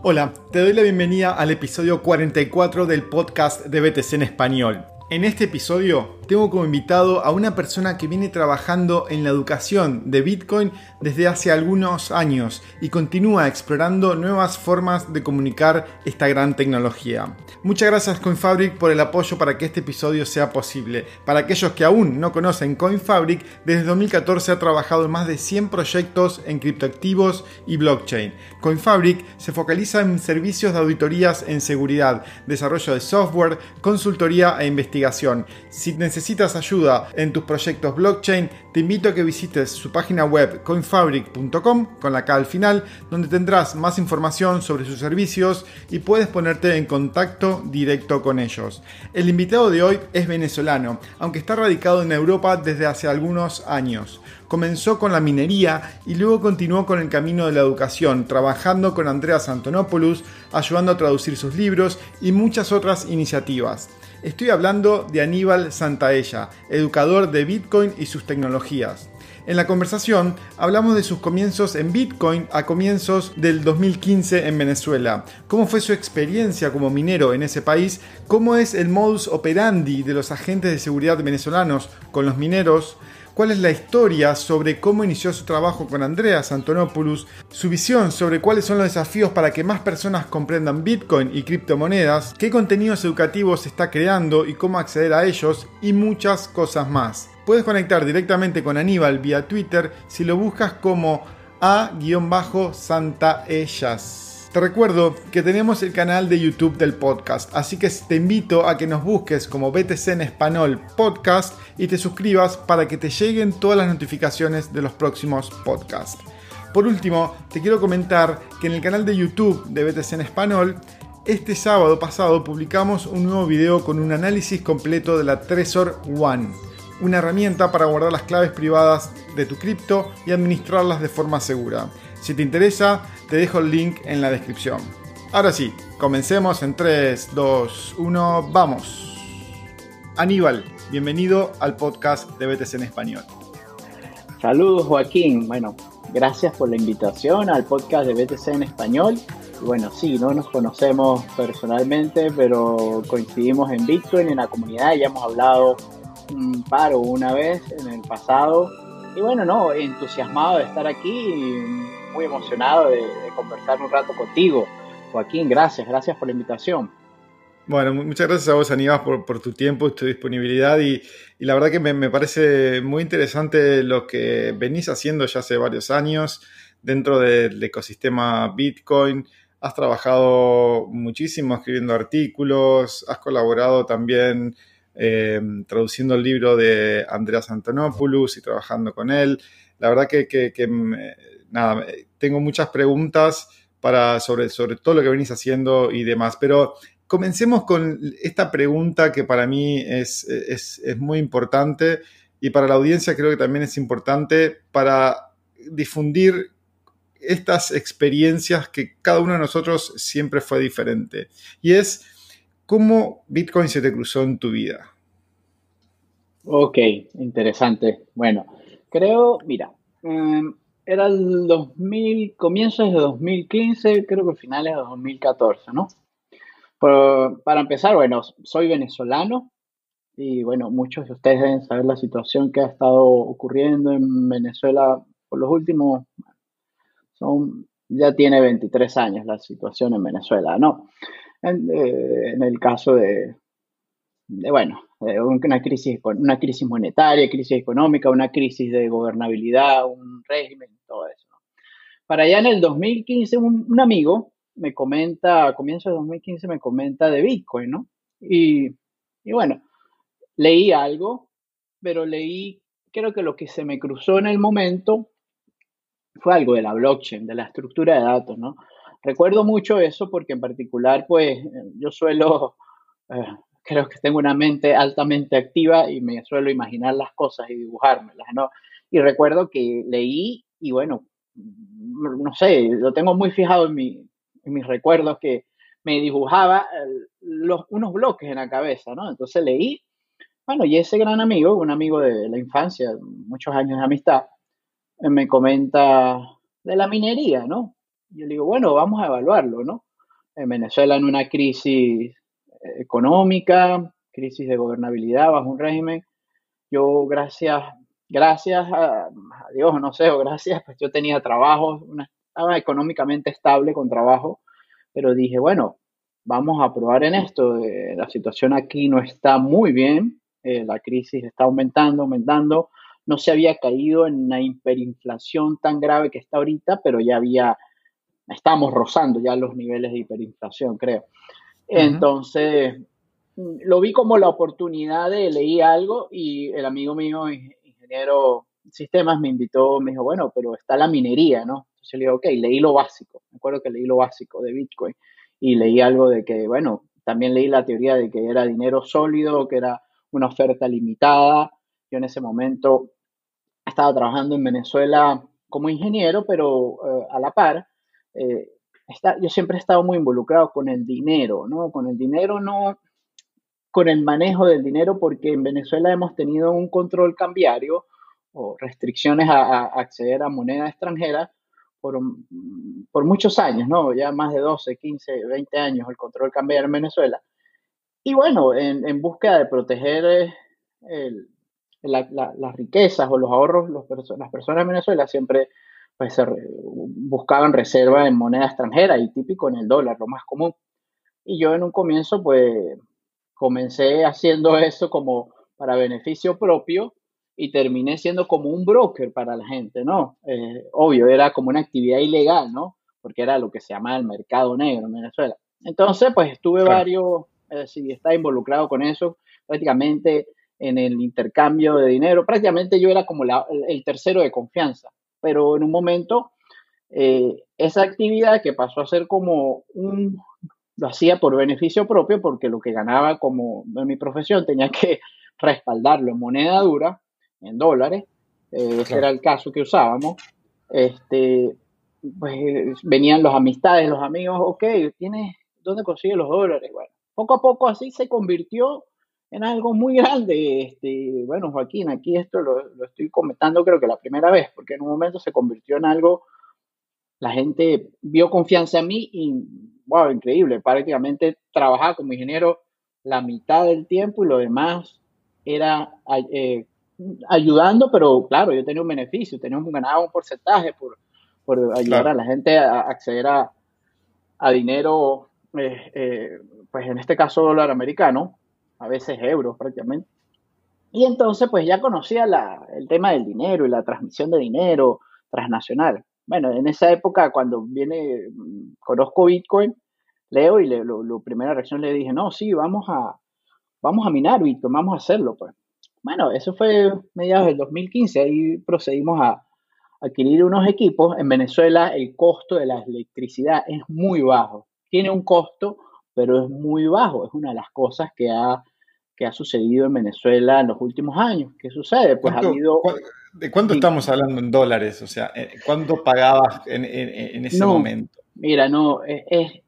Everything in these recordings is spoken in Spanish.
Hola, te doy la bienvenida al episodio 44 del podcast de BTC en español. En este episodio tengo como invitado a una persona que viene trabajando en la educación de Bitcoin desde hace algunos años y continúa explorando nuevas formas de comunicar esta gran tecnología. Muchas gracias Coinfabric por el apoyo para que este episodio sea posible. Para aquellos que aún no conocen Coinfabric, desde 2014 ha trabajado en más de 100 proyectos en criptoactivos y blockchain. Coinfabric se focaliza en servicios de auditorías en seguridad, desarrollo de software, consultoría e investigación. Si necesitas ayuda en tus proyectos blockchain, te invito a que visites su página web coinfabric.com con la K al final, donde tendrás más información sobre sus servicios y puedes ponerte en contacto directo con ellos. El invitado de hoy es venezolano, aunque está radicado en Europa desde hace algunos años. Comenzó con la minería y luego continuó con el camino de la educación, trabajando con Andreas Antonopoulos, ayudando a traducir sus libros y muchas otras iniciativas. Estoy hablando de Aníbal Santaella, educador de Bitcoin y sus tecnologías. En la conversación hablamos de sus comienzos en Bitcoin a comienzos del 2015 en Venezuela, cómo fue su experiencia como minero en ese país, cómo es el modus operandi de los agentes de seguridad venezolanos con los mineros, cuál es la historia sobre cómo inició su trabajo con Andreas Antonopoulos, su visión sobre cuáles son los desafíos para que más personas comprendan Bitcoin y criptomonedas, qué contenidos educativos se está creando y cómo acceder a ellos, y muchas cosas más. Puedes conectar directamente con Aníbal vía Twitter si lo buscas como a-santaellas. Te recuerdo que tenemos el canal de YouTube del podcast, así que te invito a que nos busques como BTC en Español Podcast y te suscribas para que te lleguen todas las notificaciones de los próximos podcasts. Por último, te quiero comentar que en el canal de YouTube de BTC en Español, este sábado pasado publicamos un nuevo video con un análisis completo de la Trezor One, una herramienta para guardar las claves privadas de tu cripto y administrarlas de forma segura. Si te interesa, te dejo el link en la descripción. Ahora sí, comencemos en 3, 2, 1, ¡vamos! Aníbal, bienvenido al podcast de BTC en Español. Saludos Joaquín, bueno, gracias por la invitación al podcast de BTC en Español. Y bueno, sí, no nos conocemos personalmente, pero coincidimos en Bitcoin, en la comunidad, ya hemos hablado un par o una vez en el pasado. Y bueno, no, entusiasmado de estar aquí y muy emocionado de conversar un rato contigo. Joaquín, gracias por la invitación. Bueno, muchas gracias a vos, Aníbal, por tu tiempo y tu disponibilidad. Y la verdad que me parece muy interesante lo que venís haciendo ya hace varios años dentro del ecosistema Bitcoin. Has trabajado muchísimo escribiendo artículos, has colaborado también traduciendo el libro de Andreas Antonopoulos y trabajando con él. La verdad que nada, tengo muchas preguntas sobre todo lo que venís haciendo y demás, pero comencemos con esta pregunta que para mí es muy importante y para la audiencia creo que también es importante para difundir estas experiencias que cada uno de nosotros siempre fue diferente. Y es, ¿cómo Bitcoin se te cruzó en tu vida? Ok, interesante. Bueno, creo, mira, era el 2000, comienzos de 2015, creo que finales de 2014, ¿no? Pero, para empezar, bueno, soy venezolano y bueno, muchos de ustedes deben saber la situación que ha estado ocurriendo en Venezuela por los últimos, ya tiene 23 años la situación en Venezuela, ¿no? En el caso bueno, una crisis monetaria, crisis económica, una crisis de gobernabilidad, un régimen, todo eso, ¿no? Para allá en el 2015, un amigo me comenta, a comienzos de 2015 me comenta de Bitcoin, ¿no? Y bueno, leí algo, pero creo que lo que se me cruzó en el momento fue algo de la blockchain, de la estructura de datos, ¿no? Recuerdo mucho eso porque en particular, pues, yo eh, creo que tengo una mente altamente activa y me suelo imaginar las cosas y dibujármelas, ¿no? Y recuerdo que leí y bueno, no sé, lo tengo muy fijado en mis recuerdos que me dibujaba unos bloques en la cabeza, ¿no? Entonces leí, bueno, y ese gran amigo, un amigo de la infancia, muchos años de amistad, me comenta de la minería, ¿no? Yo le digo, bueno, vamos a evaluarlo, ¿no? en Venezuela en una crisis económica, crisis de gobernabilidad bajo un régimen. Yo, gracias a Dios, no sé, o gracias, pues yo tenía trabajo, estaba económicamente estable con trabajo, pero dije, bueno, vamos a probar en esto. La situación aquí no está muy bien, la crisis está aumentando, aumentando. No se había caído en una hiperinflación tan grave que está ahorita, pero estamos rozando ya los niveles de hiperinflación, creo. Ujú. Entonces, lo vi como la oportunidad leí algo y el amigo mío, ingeniero en sistemas, me invitó, me dijo, bueno, pero está la minería, ¿no? Entonces le digo, ok, leí lo básico, me acuerdo que leí lo básico de Bitcoin y leí algo de que, bueno, también leí la teoría de que era dinero sólido, que era una oferta limitada. Yo en ese momento estaba trabajando en Venezuela como ingeniero, pero a la par, eh, yo siempre he estado muy involucrado con el dinero, ¿no? Con el dinero, no con el manejo del dinero, porque en Venezuela hemos tenido un control cambiario o restricciones a acceder a moneda extranjera por muchos años, ¿no? Ya más de 12, 15, 20 años el control cambiario en Venezuela. Y bueno, en búsqueda de proteger el, las riquezas o los ahorros, las personas en Venezuela siempre pues, buscaban reserva en moneda extranjera y típico en el dólar, lo más común. Y yo en un comienzo, pues, comencé haciendo eso como para beneficio propio y terminé siendo como un broker para la gente, ¿no? Obvio, era como una actividad ilegal, ¿no? Porque era lo que se llama el mercado negro en Venezuela. Entonces, pues estuve Claro. sí, estaba involucrado con eso, prácticamente en el intercambio de dinero. Prácticamente yo era como el tercero de confianza, pero en un momento esa actividad que pasó a ser como lo hacía por beneficio propio porque lo que ganaba como en mi profesión tenía que respaldarlo en moneda dura, en dólares, ese era Claro. el caso que usábamos, este, pues venían los amistades, los amigos, ok, ¿dónde consigues los dólares? Bueno, poco a poco así se convirtió en algo muy grande. Bueno, Joaquín, aquí esto lo estoy comentando creo que la primera vez, porque en un momento se convirtió en algo, la gente vio confianza en mí y, wow, increíble, prácticamente trabajaba como ingeniero la mitad del tiempo y lo demás era ayudando, pero claro, yo tenía un beneficio, ganaba un porcentaje por ayudar Claro. a la gente a acceder a dinero, pues en este caso dólar americano, a veces euros prácticamente. Y entonces, pues ya conocía el tema del dinero y la transmisión de dinero transnacional. Bueno, en esa época, cuando conozco Bitcoin, leo y primera reacción le dije, no, sí, vamos a minar Bitcoin, vamos a hacerlo, pues. Bueno, eso fue mediados del 2015, ahí procedimos a adquirir unos equipos. En Venezuela el costo de la electricidad es muy bajo. Tiene un costo, pero es muy bajo. Es una de las cosas que ha sucedido en Venezuela en los últimos años. ¿Qué sucede? Pues ha habido, ¿De cuánto di- estamos hablando en dólares? O sea, ¿cuánto pagabas en ese no, momento? mira, no, es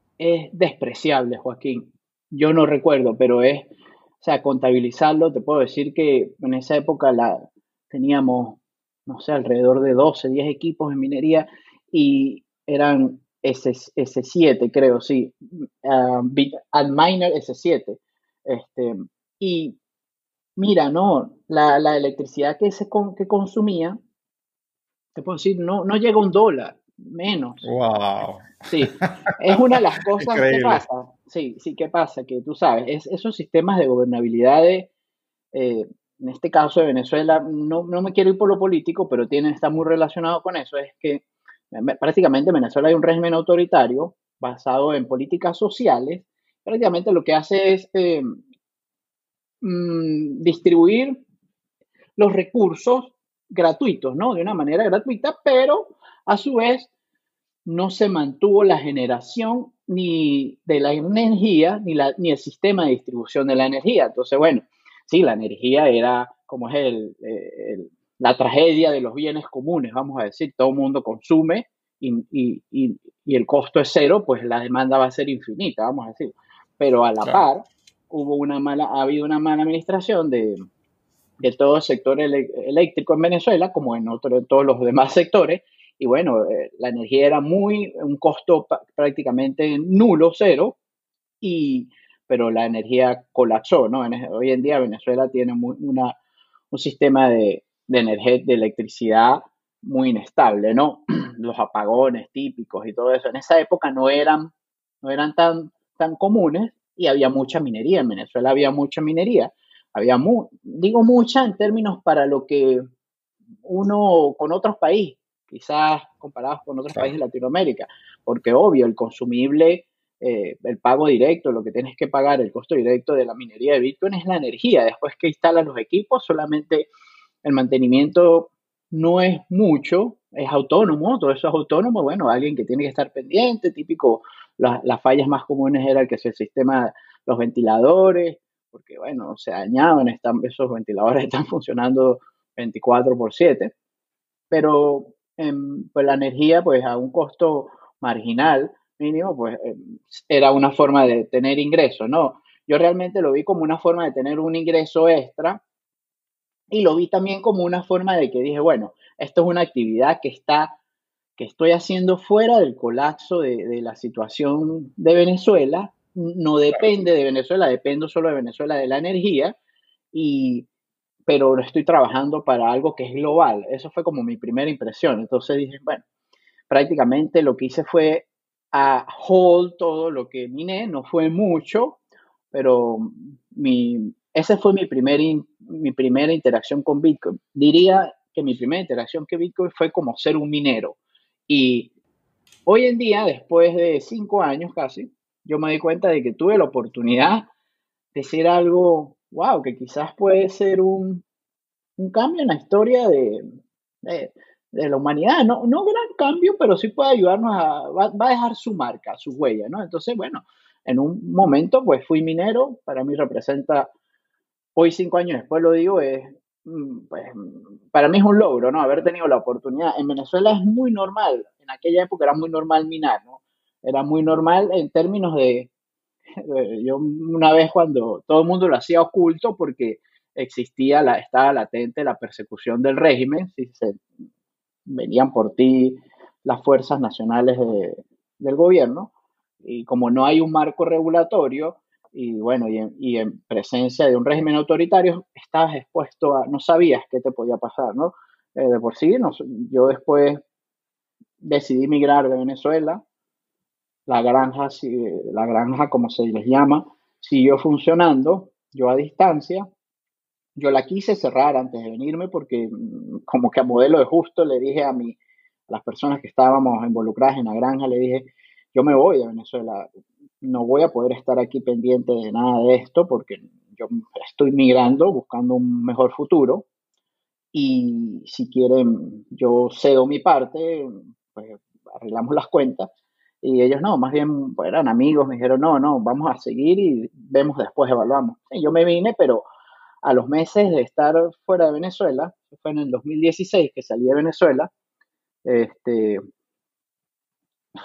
despreciable, Joaquín. Yo no recuerdo, pero o sea, contabilizarlo, te puedo decir que en esa época teníamos, no sé, alrededor de 12, 10 equipos en minería y eran S7, creo, sí, Antminer S7. Este, y mira, no, la electricidad que consumía, te puedo decir, no llega a $1, menos. Wow. Sí, es una de las cosas. ¿Qué Increíble. pasa? Sí, sí, ¿qué pasa? Que tú sabes, esos sistemas de gobernabilidad en este caso de Venezuela, no me quiero ir por lo político, pero está muy relacionado con eso, es que prácticamente en Venezuela hay un régimen autoritario basado en políticas sociales. Prácticamente lo que hace es distribuir los recursos gratuitos, ¿no? De una manera gratuita, pero a su vez no se mantuvo la generación ni de la energía, ni el sistema de distribución de la energía. Entonces, bueno, sí, la energía era como es la tragedia de los bienes comunes, vamos a decir, todo el mundo consume y el costo es cero, pues la demanda va a ser infinita, vamos a decir. Pero a la Claro. par, ha habido una mala administración de todo el sector eléctrico en Venezuela, como en todos los demás sectores, y bueno, la energía era un costo prácticamente nulo, cero, y, pero la energía colapsó, ¿no? Hoy en día Venezuela tiene un sistema de electricidad muy inestable, ¿no? Los apagones típicos y todo eso. En esa época no eran tan comunes y había mucha minería. En Venezuela había mucha minería. Digo mucha en términos para lo que uno con otros países, quizás comparados con otros Claro. países de Latinoamérica, porque obvio, el consumible, el pago directo, lo que tienes que pagar, el costo directo de la minería de Bitcoin es la energía. Después que instalan los equipos, solamente el mantenimiento no es mucho, es autónomo, todo eso es autónomo. Bueno, alguien que tiene que estar pendiente, típico, las fallas más comunes era que si el sistema, los ventiladores, porque bueno, se dañaban, esos ventiladores están funcionando 24/7, pero pues la energía, pues a un costo marginal mínimo, pues era una forma de tener ingresos, ¿no? Yo realmente lo vi como una forma de tener un ingreso extra y lo vi también como una forma de que dije, bueno, esto es una actividad que estoy haciendo fuera del colapso de la situación de Venezuela. No depende de Venezuela, dependo solo de Venezuela de la energía, y, pero estoy trabajando para algo que es global. Eso fue como mi primera impresión. Entonces dije, bueno, prácticamente lo que hice fue a hold todo lo que miné, no fue mucho, pero esa fue mi primera interacción con Bitcoin. Diría que mi primera interacción con Bitcoin fue como ser un minero. Y hoy en día, después de 5 años casi, yo me di cuenta de que tuve la oportunidad de ser algo, wow, que quizás puede ser un cambio en la historia de, de la humanidad. No, no gran cambio, pero sí puede ayudarnos va a dejar su marca, su huella, ¿no? Entonces, bueno, en un momento, pues fui minero, para mí representa, hoy 5 años después lo digo, pues, para mí es un logro, ¿no? Haber tenido la oportunidad. En Venezuela es muy normal, en aquella época era muy normal minar, ¿no? Era muy normal en términos de, yo una vez cuando todo el mundo lo hacía oculto porque estaba latente la persecución del régimen, si venían por ti las fuerzas nacionales del gobierno, y como no hay un marco regulatorio, y bueno, y en presencia de un régimen autoritario, estabas expuesto no sabías qué te podía pasar, ¿no? De por sí, no, yo después decidí migrar de Venezuela, la granja, como se les llama, siguió funcionando, yo a distancia. Yo la quise cerrar antes de venirme porque como que a modelo de justo le dije a las personas que estábamos involucradas en la granja, le dije, yo me voy de Venezuela, no voy a poder estar aquí pendiente de nada de esto porque yo estoy migrando, buscando un mejor futuro, y si quieren, yo cedo mi parte, pues arreglamos las cuentas. Y ellos no, más bien pues, eran amigos, me dijeron, no, no, vamos a seguir y vemos después, evaluamos. Y yo me vine, pero a los meses de estar fuera de Venezuela, fue en el 2016 que salí de Venezuela, este,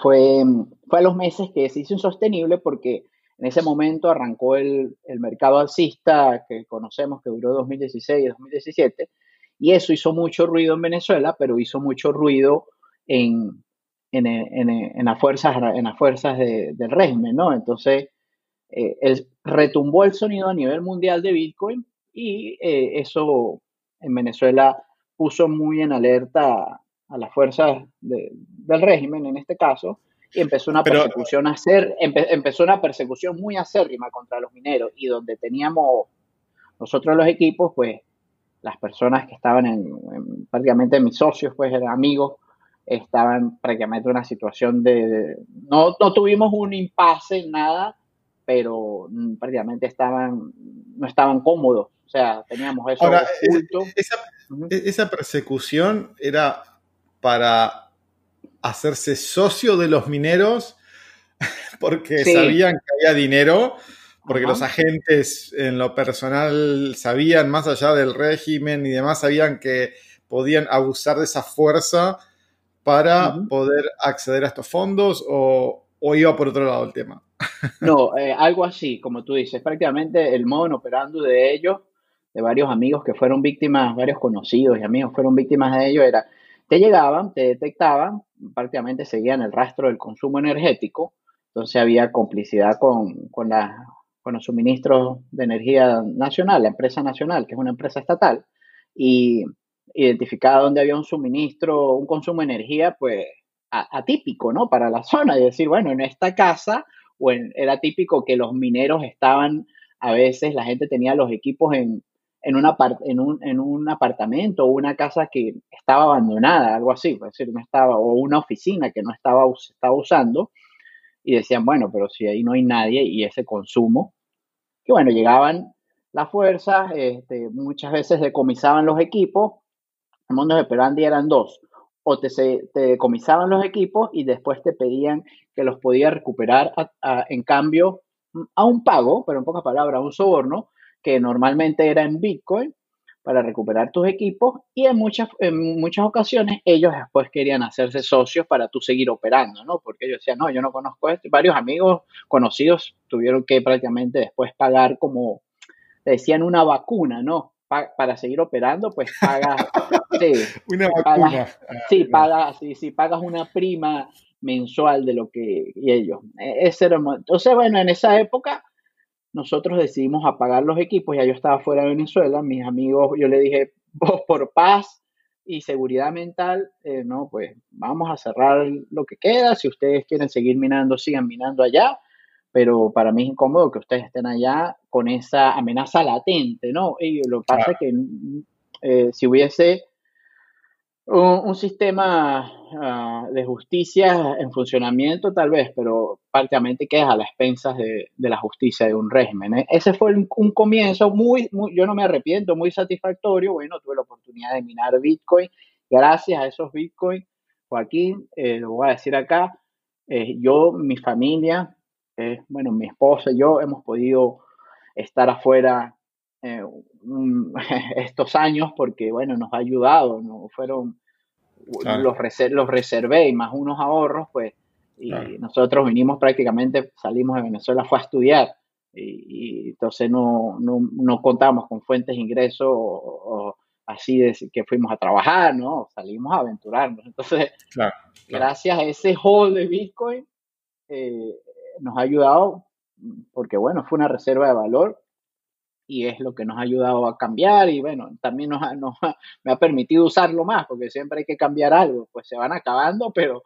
fue, fue a los meses que se hizo insostenible porque en ese momento arrancó el mercado alcista que conocemos, que duró 2016 y 2017, y eso hizo mucho ruido en Venezuela, pero hizo mucho ruido en las fuerzas del régimen, ¿no? Entonces, retumbó el sonido a nivel mundial de Bitcoin, y eso en Venezuela puso muy en alerta a las fuerzas del régimen en este caso, y Pero, empezó una persecución muy acérrima contra los mineros, y donde teníamos nosotros los equipos, pues las personas que estaban prácticamente mis socios, pues eran amigos, estaban prácticamente en una situación no tuvimos un impasse en nada, pero prácticamente no estaban cómodos, o sea, teníamos eso ahora, oculto. esa, Ujú. esa persecución era para hacerse socio de los mineros porque Sí, sabían que había dinero, porque los ajá. agentes en lo personal sabían, más allá del régimen y demás, sabían que podían abusar de esa fuerza para Ujú. poder acceder a estos fondos o iba por otro lado el tema. No, algo así, como tú dices, prácticamente el modo operando de ellos, de varios amigos que fueron víctimas, varios conocidos y amigos fueron víctimas de ellos, era te llegaban, te detectaban, prácticamente seguían el rastro del consumo energético, entonces había complicidad con los suministros de energía nacional, la empresa nacional, que es una empresa estatal, y identificaba dónde había un suministro, un consumo de energía, pues atípico, ¿no? Para la zona, y decir, bueno, en esta casa, era típico que los mineros estaban, a veces la gente tenía los equipos en un apartamento o una casa que estaba abandonada, algo así, es decir, no estaba, o una oficina que no estaba usando, y decían, bueno, pero si ahí no hay nadie y ese consumo, que bueno, llegaban las fuerzas, muchas veces decomisaban los equipos, el modus operandi eran dos, o te decomisaban los equipos y después te pedían que los podías recuperar en cambio a un pago, pero en pocas palabras, a un soborno, que normalmente era en Bitcoin, para recuperar tus equipos, y en muchas ocasiones ellos después querían hacerse socios para tú seguir operando, ¿no? Porque ellos decían, no, yo no conozco esto, y varios amigos conocidos tuvieron que prácticamente después pagar, como te decían, una vacuna, ¿no? Para seguir operando, pues pagas, sí, Una pagas, vacuna. sí, pagas, sí, sí, pagas una prima mensual de lo que, y ellos. Ese era, entonces, bueno, en esa época nosotros decidimos apagar los equipos, ya yo estaba fuera de Venezuela, mis amigos, yo le dije, vos por paz y seguridad mental, no, pues vamos a cerrar lo que queda, si ustedes quieren seguir minando, sigan minando allá, pero para mí es incómodo que ustedes estén allá con esa amenaza latente, ¿no? Y lo que pasa es que si hubiese un sistema de justicia en funcionamiento, tal vez, pero prácticamente quedas a las expensas de la justicia de un régimen. Ese fue un comienzo yo no me arrepiento, muy satisfactorio. Bueno, tuve la oportunidad de minar Bitcoin. Gracias a esos Bitcoin, Joaquín, lo voy a decir acá, yo, mi familia, bueno, mi esposa y yo hemos podido estar afuera eh, estos años porque, bueno, nos ha ayudado, ¿no? Claro, Los reservé y más unos ahorros, pues, claro. y nosotros vinimos prácticamente, salimos de Venezuela, fue a estudiar, y entonces no contamos con fuentes de ingreso o así de que fuimos a trabajar, ¿no? Salimos a aventurarnos. Entonces, Claro, claro. gracias a ese hold de Bitcoin, eh, nos ha ayudado, porque bueno, fue una reserva de valor y es lo que nos ha ayudado a cambiar y bueno, también me ha permitido usarlo más, porque siempre hay que cambiar algo, pues se van acabando, pero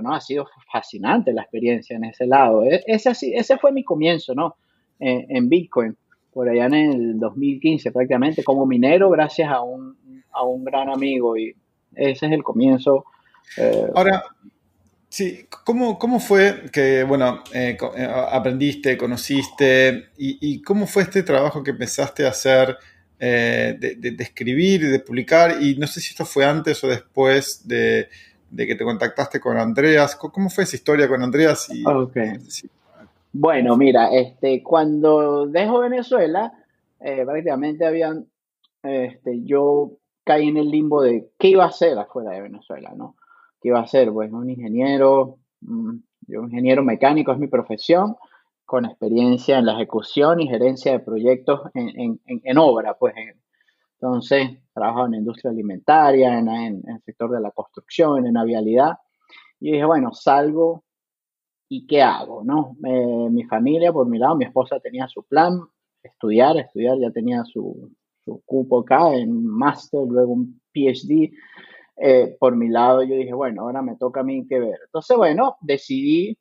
no, ha sido fascinante la experiencia en ese lado. Ese fue mi comienzo, ¿no? En Bitcoin, por allá en el 2015 prácticamente, como minero, gracias a un gran amigo, y ese es el comienzo. eh, Ahora, sí, ¿cómo fue que, bueno, aprendiste, conociste y cómo fue este trabajo que empezaste a hacer de escribir y de publicar? Y no sé si esto fue antes o después de que te contactaste con Andreas. ¿Cómo fue esa historia con Andreas? ok. Sí, ¿cómo Bueno, fue? mira, cuando dejo Venezuela, prácticamente yo caí en el limbo de qué iba a hacer afuera de Venezuela, ¿no? ¿Qué iba a hacer? Pues un ingeniero, yo ingeniero mecánico es mi profesión, con experiencia en la ejecución y gerencia de proyectos en obra, pues. Entonces, trabajo en la industria alimentaria, en el sector de la construcción, en la vialidad. Y dije, bueno, salgo. ¿Y qué hago, no? Mi familia, por mi lado, mi esposa tenía su plan, estudiar, ya tenía su cupo acá en máster, luego un PhD. Por mi lado, yo dije, bueno, ahora me toca a mí que ver. Entonces, bueno, decidí,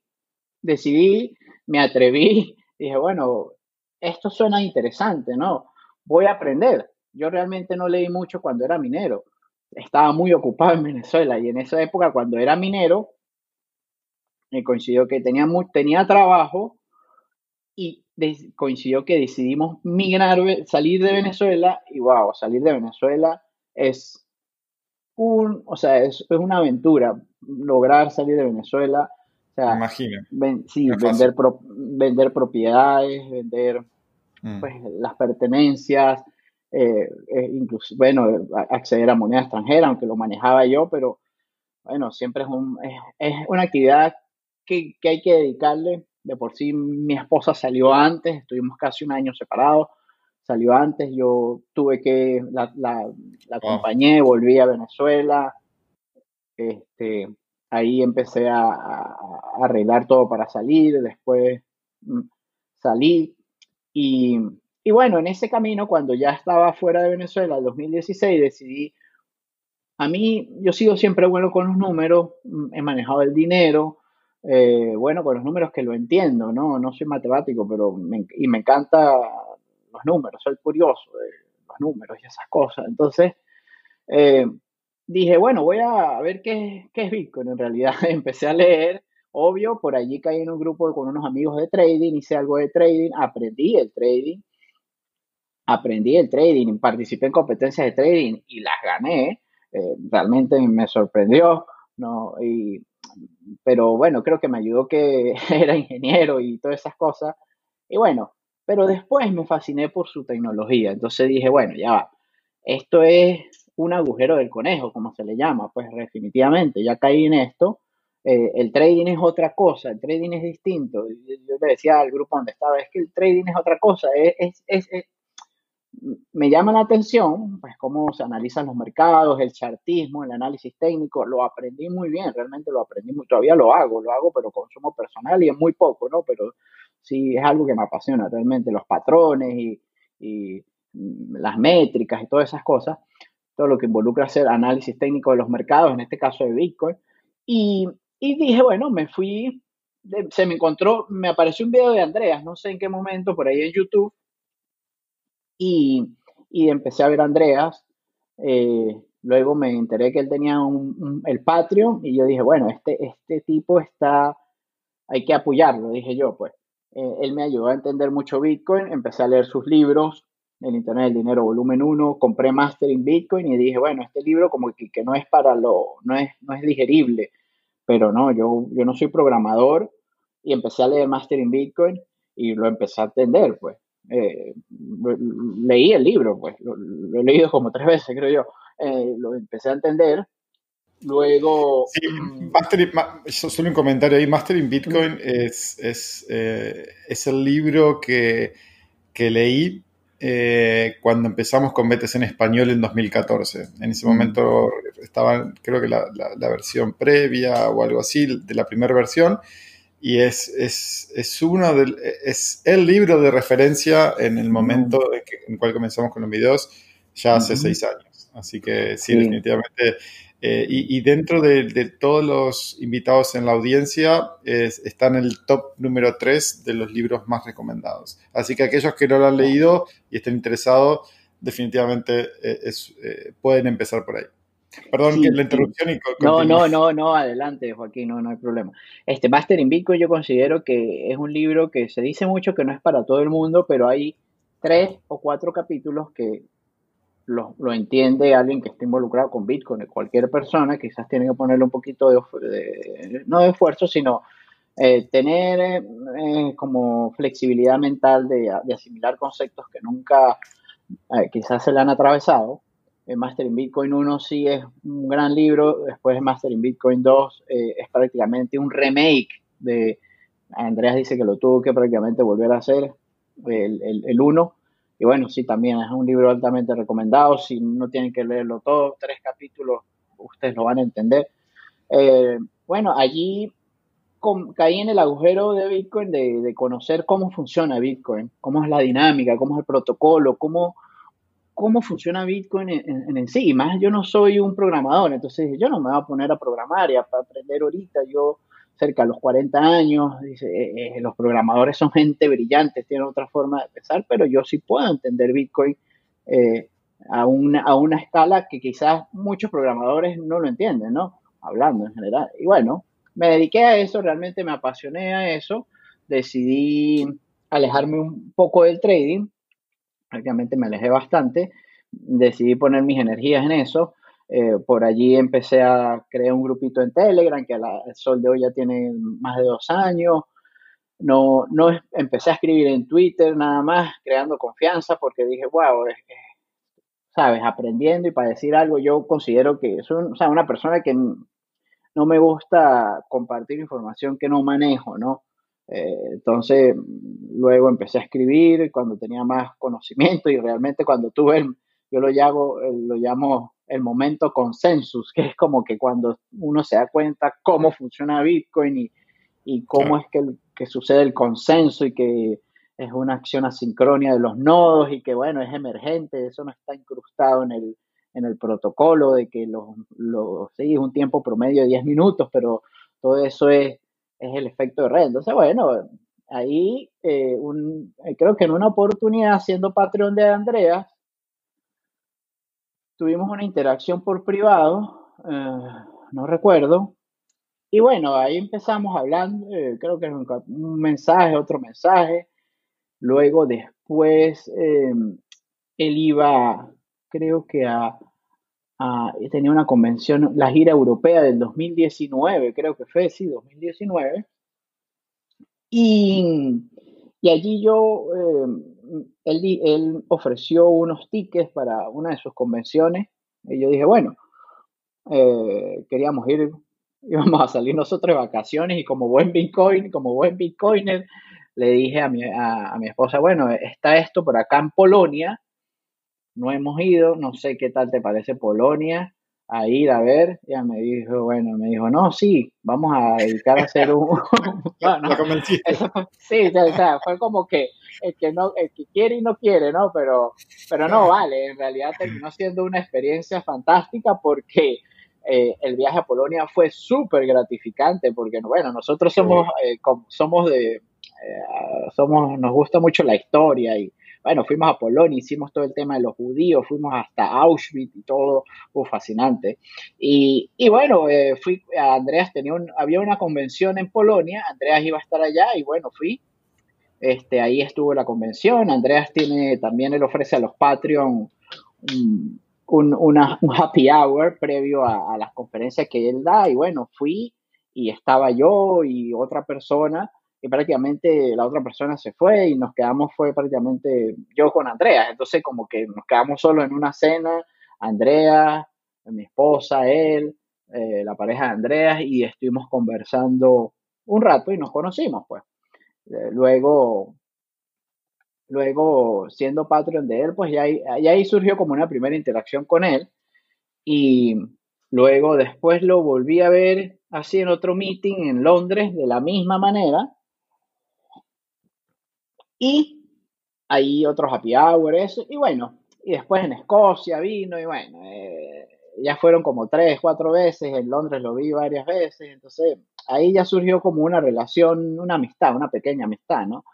me atreví, dije, bueno, esto suena interesante, ¿no? Voy a aprender. Yo realmente no leí mucho cuando era minero. Estaba muy ocupado en Venezuela y en esa época, cuando era minero, me coincidió que tenía trabajo y coincidió que decidimos salir de Venezuela y wow, salir de Venezuela es o sea, es una aventura lograr salir de Venezuela, o Me sea, imagino, sí, no es fácil. vender propiedades, vender Mm, pues las pertenencias, incluso, bueno, acceder a moneda extranjera, aunque lo manejaba yo, pero bueno, siempre es una actividad que hay que dedicarle. De por sí, mi esposa salió antes, estuvimos casi un año separados, salió antes, yo tuve que, la wow, acompañé, volví a Venezuela, Este, ahí empecé a arreglar todo para salir, después mm, salí y, y bueno, en ese camino, cuando ya estaba fuera de Venezuela, en 2016, decidí, a mí, yo sigo siempre bueno con los números, he manejado el dinero, bueno, con los números que lo entiendo, ¿no? No soy matemático, pero y me encanta los números, soy curioso de los números y esas cosas. Entonces, eh, dije, bueno, voy a ver qué es Bitcoin. En realidad empecé a leer, obvio, por allí caí en un grupo con unos amigos de trading, hice algo de trading, aprendí el trading, participé en competencias de trading y las gané. Realmente me sorprendió, ¿no? Pero bueno, creo que me ayudó que era ingeniero y todas esas cosas. Y bueno, pero después me fasciné por su tecnología. Entonces dije, bueno, ya va. Esto es un agujero del conejo, como se le llama, pues definitivamente, ya caí en esto. El trading es otra cosa, el trading es distinto. Yo le decía al grupo donde estaba, es que el trading es otra cosa, me llama la atención, pues, cómo se analizan los mercados, el chartismo, el análisis técnico, lo aprendí muy bien, realmente lo aprendí muy, todavía lo hago, pero consumo personal y es muy poco, ¿no? Pero sí es algo que me apasiona realmente, los patrones y las métricas y todas esas cosas, todo lo que involucra hacer análisis técnico de los mercados, en este caso de Bitcoin. Y, y dije, bueno, se me encontró, me apareció un video de Andreas, no sé en qué momento, por ahí en YouTube, y, y empecé a ver a Andreas. Luego me enteré que él tenía el Patreon y yo dije, bueno, este tipo está, hay que apoyarlo, dije yo, pues. Él me ayudó a entender mucho Bitcoin, empecé a leer sus libros, El Internet del Dinero, volumen uno, compré Mastering Bitcoin y dije, bueno, este libro como que no es para no es digerible, pero no, yo no soy programador y empecé a leer Mastering Bitcoin y lo empecé a entender, pues. Leí el libro, pues, lo he leído como 3 veces, creo yo. Lo empecé a entender. Luego, Sí, solo un comentario ahí. Mastering Bitcoin es el libro que leí cuando empezamos con BTC en español en 2014. En ese momento estaba, creo que la versión previa o algo así, de la primera versión, y es el libro de referencia en el momento en el cual comenzamos con los videos, ya hace 6 años. Así que sí, sí, definitivamente. Y dentro de todos los invitados en la audiencia, está en el top número 3 de los libros más recomendados. Así que aquellos que no lo han leído y estén interesados, definitivamente pueden empezar por ahí. Perdón que sí, la sí. interrupción y No, continúo. no, no, no, adelante, Joaquín, no, no hay problema. Master in Bitcoin yo considero que es un libro que se dice mucho que no es para todo el mundo, pero hay 3 o 4 capítulos que lo entiende alguien que esté involucrado con Bitcoin, cualquier persona, quizás tiene que ponerle un poquito no de esfuerzo, sino tener como flexibilidad mental de asimilar conceptos que nunca quizás se le han atravesado. Master in Bitcoin 1 sí es un gran libro, después Master in Bitcoin 2 es prácticamente un remake de, Andreas dice que lo tuvo que prácticamente volver a hacer, el 1. Y bueno, sí, también es un libro altamente recomendado. Si no tienen que leerlo todo, 3 capítulos, ustedes lo van a entender. Bueno, allí caí en el agujero de Bitcoin de conocer cómo funciona Bitcoin, cómo es la dinámica, cómo es el protocolo, cómo funciona Bitcoin en sí. Y más, yo no soy un programador, entonces yo no me voy a poner a programar y a aprender ahorita. Yo, cerca de los 40 años, dice, los programadores son gente brillante, tienen otra forma de pensar, pero yo sí puedo entender Bitcoin eh, a una escala que quizás muchos programadores no lo entienden, ¿no? Hablando en general. Y bueno, me dediqué a eso, realmente me apasioné a eso, decidí alejarme un poco del trading, prácticamente me alejé bastante, decidí poner mis energías en eso. Por allí empecé a crear un grupito en Telegram que al sol de hoy ya tiene más de 2 años. No, no empecé a escribir en Twitter nada más, creando confianza porque dije, wow, sabes, aprendiendo y para decir algo, yo considero que soy o sea, una persona que no me gusta compartir información que no manejo, ¿no? Entonces, luego empecé a escribir cuando tenía más conocimiento y realmente cuando tuve yo lo llamo el momento consensus, que es como que cuando uno se da cuenta cómo funciona Bitcoin y cómo Claro. es que sucede el consenso y que es una acción asincrónica de los nodos y que, bueno, es emergente, eso no está incrustado en el protocolo de que sí, es un tiempo promedio de 10 minutos, pero todo eso es el efecto de red. Entonces, bueno, ahí creo que en una oportunidad, siendo Patreon de Andreas, tuvimos una interacción por privado, no recuerdo, y bueno, ahí empezamos hablando, creo que un mensaje, otro mensaje. Luego después él iba, creo que tenía una convención, la gira europea del 2019, creo que fue, sí, 2019. Y, y allí él ofreció unos tickets para una de sus convenciones. Y yo dije, bueno, queríamos ir, íbamos a salir nosotros de vacaciones y como buen Bitcoiner, le dije a mi esposa, bueno, está esto por acá en Polonia, no hemos ido, no sé qué tal te parece Polonia, a ir a ver. Ella me dijo, no, sí, vamos a dedicar a hacer un, no, La no, convenciste. eso, sí, o sea, fue como que el que quiere y no quiere, ¿no? Pero no, vale, en realidad terminó siendo una experiencia fantástica porque el viaje a Polonia fue súper gratificante porque, bueno, nosotros Qué bueno. nos gusta mucho la historia y, bueno, fuimos a Polonia, hicimos todo el tema de los judíos, fuimos hasta Auschwitz y todo, fascinante. Y bueno, Andreas había una convención en Polonia, Andreas iba a estar allá y bueno, fui. Ahí estuvo la convención. Andreas también él ofrece a los Patreon un happy hour previo a las conferencias que él da. Y bueno, fui y estaba yo y otra persona y prácticamente la otra persona se fue y fue prácticamente yo con Andreas. Entonces como que nos quedamos solo en una cena, Andreas, mi esposa, él, la pareja de Andreas y estuvimos conversando un rato y nos conocimos pues. Luego, siendo Patreon de él, pues ya ahí surgió como una primera interacción con él. Y luego después lo volví a ver así en otro meeting en Londres de la misma manera. Y ahí otros happy hour, eso. Y bueno, y después en Escocia vino y bueno, ya fueron como 3, 4 veces. En Londres lo vi varias veces. Entonces ahí ya surgió como una relación, una amistad, una pequeña amistad, ¿no?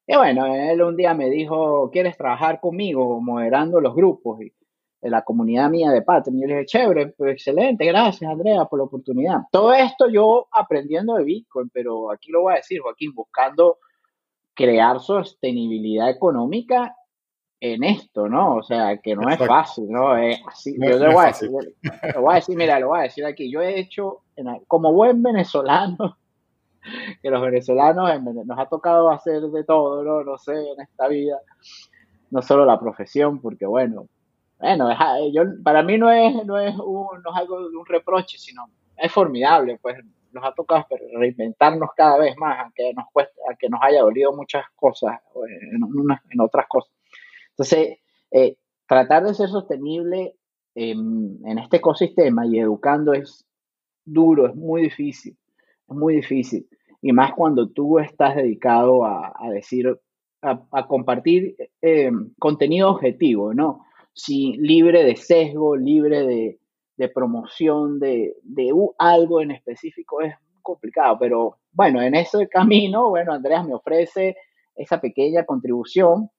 Y bueno, él un día me dijo, ¿quieres trabajar conmigo moderando los grupos de la comunidad mía de Patreon? Y yo le dije, chévere, pues excelente, gracias Andrea por la oportunidad. Todo esto yo aprendiendo de Bitcoin, pero aquí lo voy a decir, Joaquín, buscando crear sostenibilidad económica en esto, ¿no? O sea, que no es Exacto. fácil, ¿no? Así, No, yo le no es voy a decir, fácil. mira, lo voy a decir aquí, yo he hecho, como buen venezolano, que los venezolanos nos ha tocado hacer de todo, ¿no? No sé, en esta vida, no solo la profesión, porque bueno, para mí no es algo de un reproche, sino es formidable, pues nos ha tocado reinventarnos cada vez más, aunque nos cueste, aunque nos haya dolido muchas cosas, en otras cosas. Entonces, tratar de ser sostenible en este ecosistema y educando es duro, es muy difícil. Y más cuando tú estás dedicado a decir, a compartir contenido objetivo, ¿no? Sí, libre de sesgo, libre de promoción de algo en específico es complicado, pero bueno, en ese camino, bueno, Andreas me ofrece esa pequeña contribución,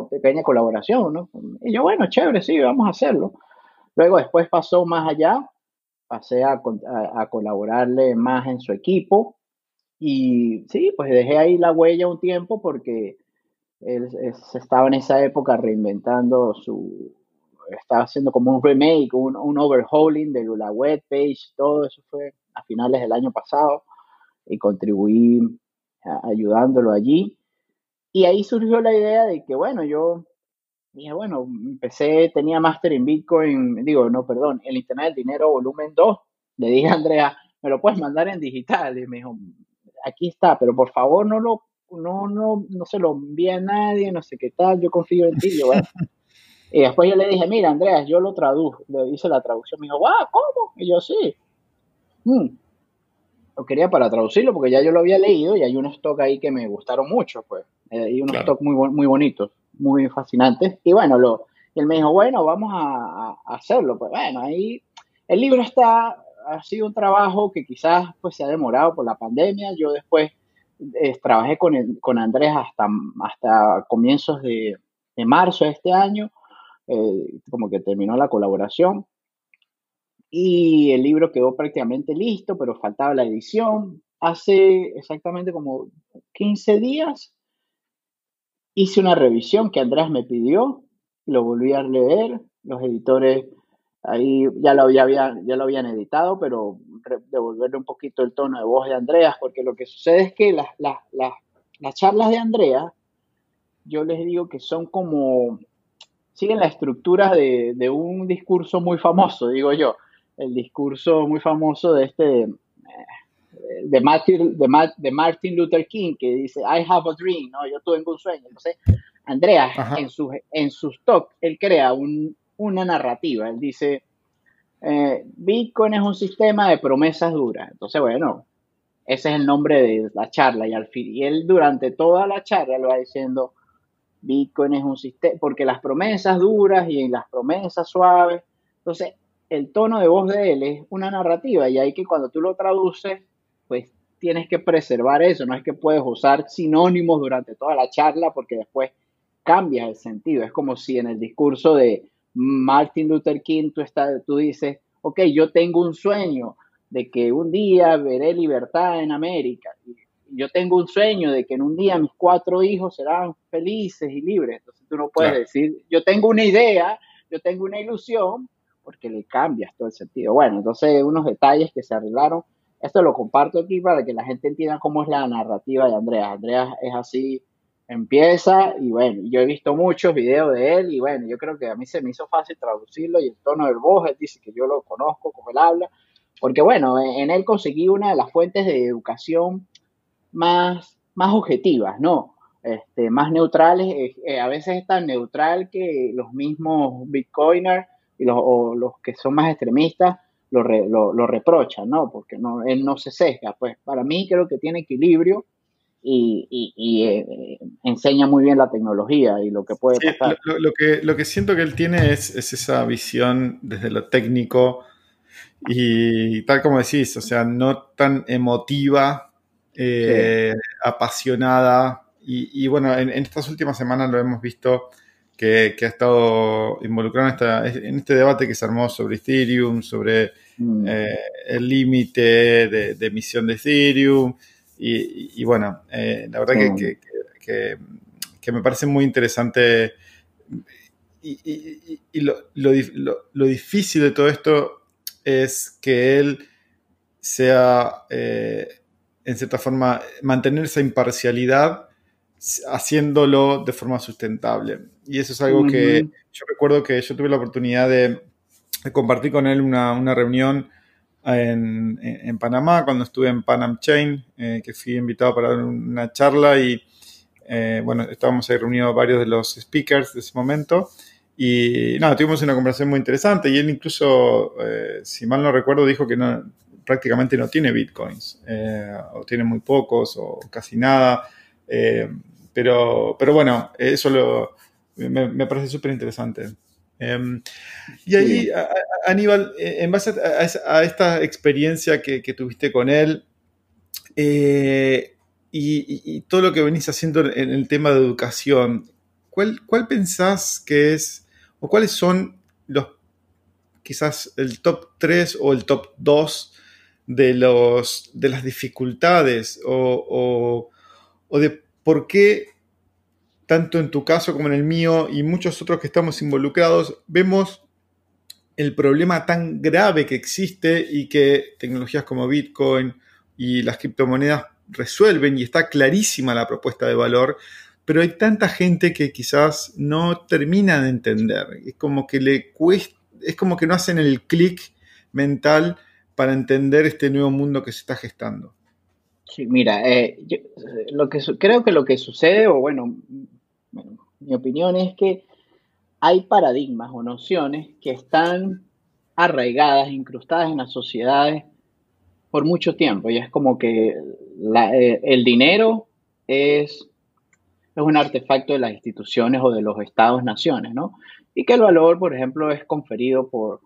pequeña colaboración, ¿no? Y yo, bueno, chévere, sí, vamos a hacerlo. Luego después pasó más allá, pasé a colaborarle más en su equipo y sí, pues dejé ahí la huella un tiempo porque él se estaba en esa época reinventando estaba haciendo como un remake, un overhauling de la webpage, todo eso fue a finales del año pasado y contribuí ayudándolo allí. Y ahí surgió la idea de que, bueno, yo dije, bueno, tenía máster en Bitcoin, digo, no, perdón, el Internet del Dinero volumen 2. Le dije a Andrea, ¿me lo puedes mandar en digital? Y me dijo, aquí está, pero por favor no se lo envíe a nadie, no sé qué tal, yo confío en ti. Yo, bueno. Y después yo le dije, mira, Andreas, yo lo traduje, le hice la traducción. Me dijo, guau, ¿cómo? Y yo, sí. Mm, lo quería para traducirlo porque ya yo lo había leído y hay unos stock ahí que me gustaron mucho, pues. Hay unos Claro. stock muy bonitos, muy fascinantes. Y bueno, y él me dijo, bueno, vamos a hacerlo. Pues bueno, ahí el libro ha sido un trabajo que quizás pues se ha demorado por la pandemia. Yo después trabajé con Andrés hasta comienzos de marzo de este año, como que terminó la colaboración y el libro quedó prácticamente listo, pero faltaba la edición. Hace exactamente como 15 días hice una revisión que Andrés me pidió, lo volví a leer, los editores ahí ya lo habían editado, pero devolverle un poquito el tono de voz de Andreas, porque lo que sucede es que las charlas de Andreas, yo les digo que son como, siguen la estructura de un discurso muy famoso, digo yo, el discurso muy famoso de Martin Luther King, que dice, I have a dream, ¿no? Yo tengo un sueño. Entonces, Andreas, Ajá. en sus talks, él crea una narrativa. Él dice, Bitcoin es un sistema de promesas duras. Entonces, bueno, ese es el nombre de la charla. Y él durante toda la charla lo va diciendo, Bitcoin es un sistema, porque las promesas duras y las promesas suaves. Entonces, el tono de voz de él es una narrativa y hay que cuando tú lo traduces, pues tienes que preservar eso. No es que puedes usar sinónimos durante toda la charla porque después cambia el sentido. Es como si en el discurso de Martin Luther King tú dices, ok, yo tengo un sueño de que un día veré libertad en América. Yo tengo un sueño de que en un día mis 4 hijos serán felices y libres. Entonces tú no puedes Claro. decir, yo tengo una idea, yo tengo una ilusión, porque le cambias todo el sentido. Bueno, entonces unos detalles que se arreglaron. Esto lo comparto aquí para que la gente entienda cómo es la narrativa de Andreas. Andreas es así, empieza y bueno, yo he visto muchos videos de él y bueno, yo creo que a mí se me hizo fácil traducirlo y el tono del voz, él dice que yo lo conozco como él habla, porque bueno, en él conseguí una de las fuentes de educación más objetivas, ¿no? Más neutrales, a veces es tan neutral que los mismos bitcoiners o los que son más extremistas lo reprochan, ¿no? Porque no, él no se sesga. Pues para mí creo que tiene equilibrio y enseña muy bien la tecnología y lo que puede Sí, pasar. lo que siento que él tiene es esa visión desde lo técnico y tal como decís, o sea, no tan emotiva, Sí, apasionada. Bueno, en estas últimas semanas lo hemos visto que ha estado involucrado en este debate que se armó sobre Ethereum, sobre mm, eh, el límite de emisión de Ethereum. Bueno, la verdad sí, que- que me parece muy interesante y lo difícil de todo esto es que él sea, en cierta forma, mantener esa imparcialidad haciéndolo de forma sustentable. Y eso es algo que ujú, yo recuerdo que yo tuve la oportunidad de compartir con él una reunión en Panamá, cuando estuve en Panam Chain, que fui invitado para dar una charla y bueno, estábamos ahí reunidos varios de los speakers de ese momento y nada, tuvimos una conversación muy interesante y él incluso, si mal no recuerdo, dijo que prácticamente no tiene bitcoins, o tiene muy pocos o casi nada, eh, pero bueno, me parece súper interesante. Y ahí, sí. Aníbal, en base a esta experiencia que tuviste con él, eh, y todo lo que venís haciendo en el tema de educación, ¿cuál pensás que es, o cuáles son los, quizás el top 3 o el top 2 de las dificultades o de por qué, tanto en tu caso como en el mío y muchos otros que estamos involucrados, vemos el problema tan grave que existe y que tecnologías como Bitcoin y las criptomonedas resuelven y está clarísima la propuesta de valor, pero hay tanta gente que quizás no termina de entender. Es como que le cuesta, es como que no hacen el clic mental para entender este nuevo mundo que se está gestando. Sí, mira, creo que lo que sucede, o bueno, mi opinión es que hay paradigmas o nociones que están arraigadas, incrustadas en las sociedades por mucho tiempo. Y es como que el dinero es un artefacto de las instituciones o de los estados-naciones, ¿no? Y que el valor, por ejemplo, es conferido por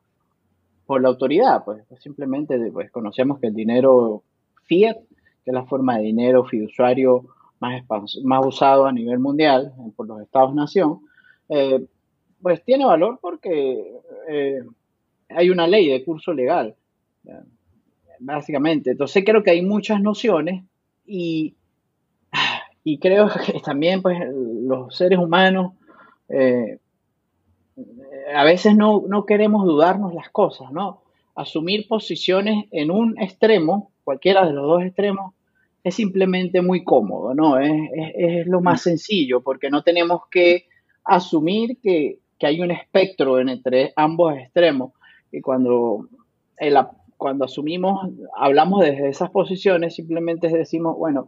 la autoridad. Pues simplemente pues, conocemos que el dinero fiat, que es la forma de dinero fiduciario más usado a nivel mundial por los estados-nación, eh, pues tiene valor porque eh, hay una ley de curso legal, básicamente. Entonces creo que hay muchas nociones y, y creo que también pues los seres humanos eh, a veces no queremos dudarnos las cosas, ¿no? Asumir posiciones en un extremo, cualquiera de los dos extremos, es simplemente muy cómodo, ¿no? Es lo más sencillo, porque no tenemos que asumir que hay un espectro entre ambos extremos. Y el- cuando asumimos, hablamos desde esas posiciones, simplemente decimos, bueno,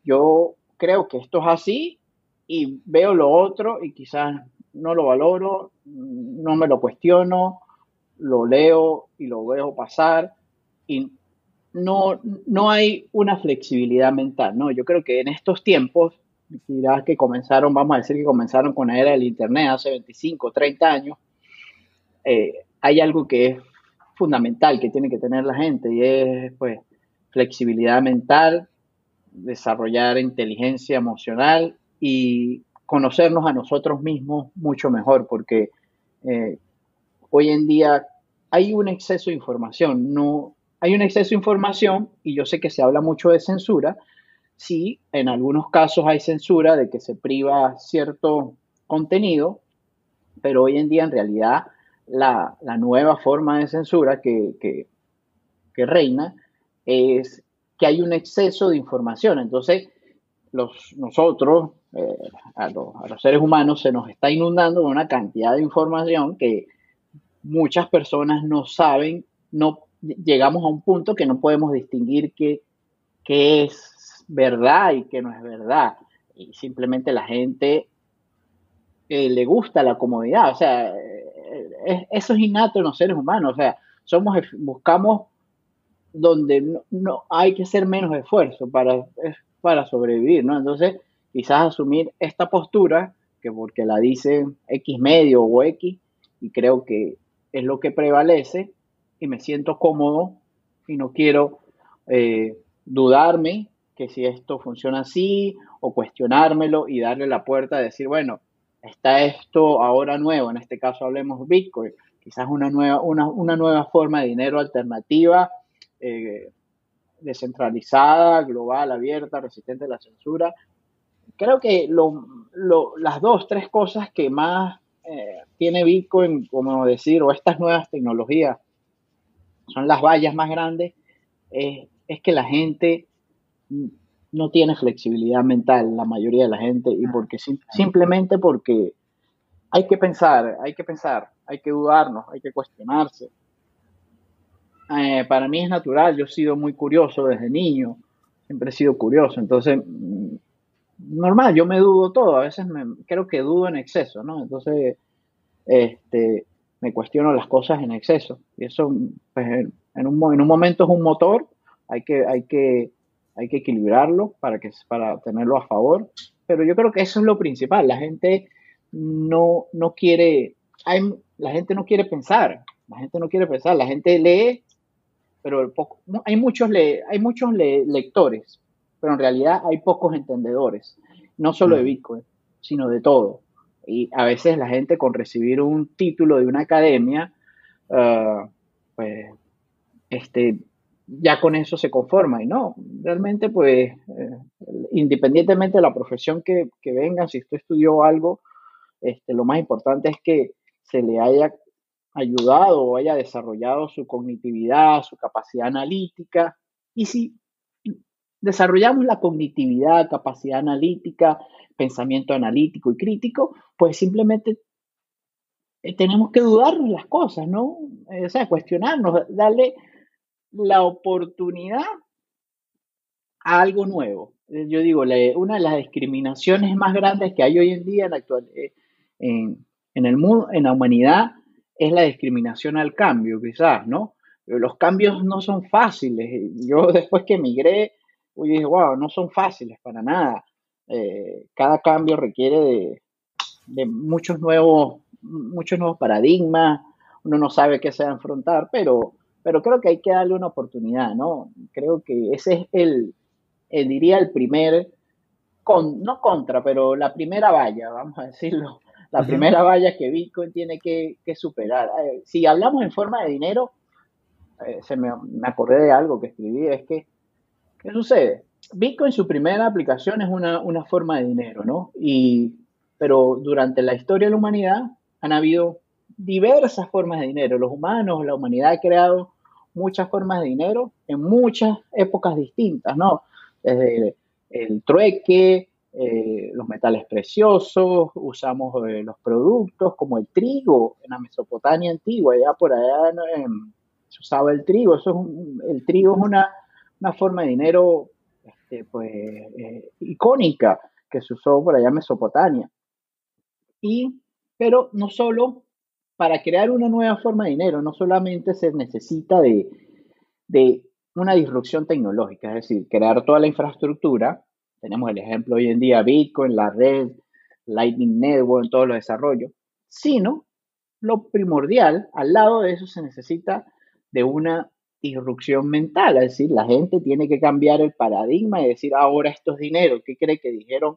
yo creo que esto es así y veo lo otro y quizás no lo valoro, no me lo cuestiono, lo leo y lo veo pasar y no hay una flexibilidad mental, ¿no? Yo creo que en estos tiempos, dirás que comenzaron, vamos a decir que comenzaron con la era del Internet hace 25, 30 años, hay algo que es fundamental que tiene que tener la gente y es pues flexibilidad mental, desarrollar inteligencia emocional y conocernos a nosotros mismos mucho mejor, porque eh, hoy en día hay un exceso de información, no hay un exceso de información y yo sé que se habla mucho de censura, sí, en algunos casos hay censura de que se priva cierto contenido, pero hoy en día en realidad la nueva forma de censura que reina es que hay un exceso de información. Entonces, nosotros, a los seres humanos, se nos está inundando con una cantidad de información que muchas personas no saben, no llegamos a un punto que no podemos distinguir qué es verdad y qué no es verdad. Y simplemente la gente le gusta la comodidad, o sea, eso es innato en los seres humanos, o sea, buscamos donde no hay que hacer menos esfuerzo para sobrevivir, ¿no? Entonces, quizás asumir esta postura, que porque la dicen X medio o X, y creo que es lo que prevalece, y me siento cómodo y no quiero dudarme que si esto funciona así, o cuestionármelo y darle la puerta a decir, bueno, está esto ahora nuevo, en este caso hablemos Bitcoin, quizás una nueva forma de dinero alternativa, eh, descentralizada, global, abierta, resistente a la censura. Creo que las dos, tres cosas que más tiene Bitcoin, como decir, o estas nuevas tecnologías, son las vallas más grandes, es que la gente no tiene flexibilidad mental, la mayoría de la gente, y porque simplemente porque hay que dudarnos, hay que cuestionarse. Para mí es natural, yo he sido muy curioso desde niño, siempre he sido curioso, entonces, normal, yo me dudo todo, a veces creo que dudo en exceso, ¿no? Entonces, este, me cuestiono las cosas en exceso, y eso, pues, en un momento es un motor, hay que equilibrarlo para tenerlo a favor, pero yo creo que eso es lo principal, la gente no quiere, la gente no quiere pensar, la gente lee pero hay muchos lectores, pero en realidad hay pocos entendedores, no solo de Bitcoin, sino de todo. Y a veces la gente con recibir un título de una academia, uh, pues, ya con eso se conforma. Y no, realmente, pues, independientemente de la profesión que venga, si usted estudió algo, lo más importante es que se le haya ayudado o haya desarrollado su cognitividad, su capacidad analítica. Y si desarrollamos la cognitividad, capacidad analítica, pensamiento analítico y crítico, pues simplemente tenemos que dudarnos las cosas, ¿no? O sea, cuestionarnos, darle la oportunidad a algo nuevo. Yo digo, una de las discriminaciones más grandes que hay hoy en día en, en el mundo, en la humanidad, es la discriminación al cambio, quizás, ¿no? Los cambios no son fáciles. Yo después que emigré, dije, wow, no son fáciles para nada. Cada cambio requiere de muchos nuevos paradigmas. Uno no sabe qué se va a enfrentar, pero creo que hay que darle una oportunidad, ¿no? Creo que ese es diría el primer, no contra, pero la primera valla, vamos a decirlo, la Ujú. primera valla que Bitcoin tiene que superar. Si hablamos en forma de dinero, me acordé de algo que escribí, es que, ¿qué sucede? Bitcoin, su primera aplicación es una forma de dinero, ¿no? Pero durante la historia de la humanidad han habido diversas formas de dinero. Los humanos, la humanidad ha creado muchas formas de dinero en muchas épocas distintas, ¿no? Desde el trueque, los metales preciosos, usamos los productos como el trigo en la Mesopotamia antigua, ya por allá se usaba el trigo. El trigo es una forma de dinero pues, icónica que se usó por allá en Mesopotamia. Pero no solo para crear una nueva forma de dinero, no solamente se necesita de una disrupción tecnológica, es decir, crear toda la infraestructura. Tenemos el ejemplo hoy en día, Bitcoin, la red, Lightning Network, todos los desarrollos, sino lo primordial, al lado de eso se necesita de una disrupción mental, es decir, la gente tiene que cambiar el paradigma y decir, ahora esto es dinero. ¿Qué cree que dijeron?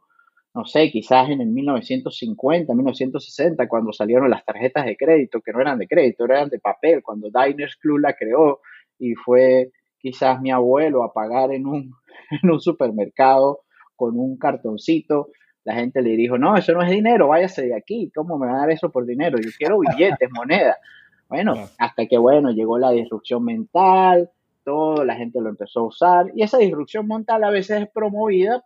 No sé, quizás en el 1950, 1960, cuando salieron las tarjetas de crédito, que no eran de crédito, eran de papel, cuando Diners Club la creó y fue quizás mi abuelo a pagar en un supermercado con un cartoncito. La gente le dijo, no, eso no es dinero, váyase de aquí, ¿cómo me va a dar eso por dinero? Yo quiero billetes, moneda. Bueno, Claro. hasta que, bueno, llegó la disrupción mental, todo, la gente lo empezó a usar, y esa disrupción mental a veces es promovida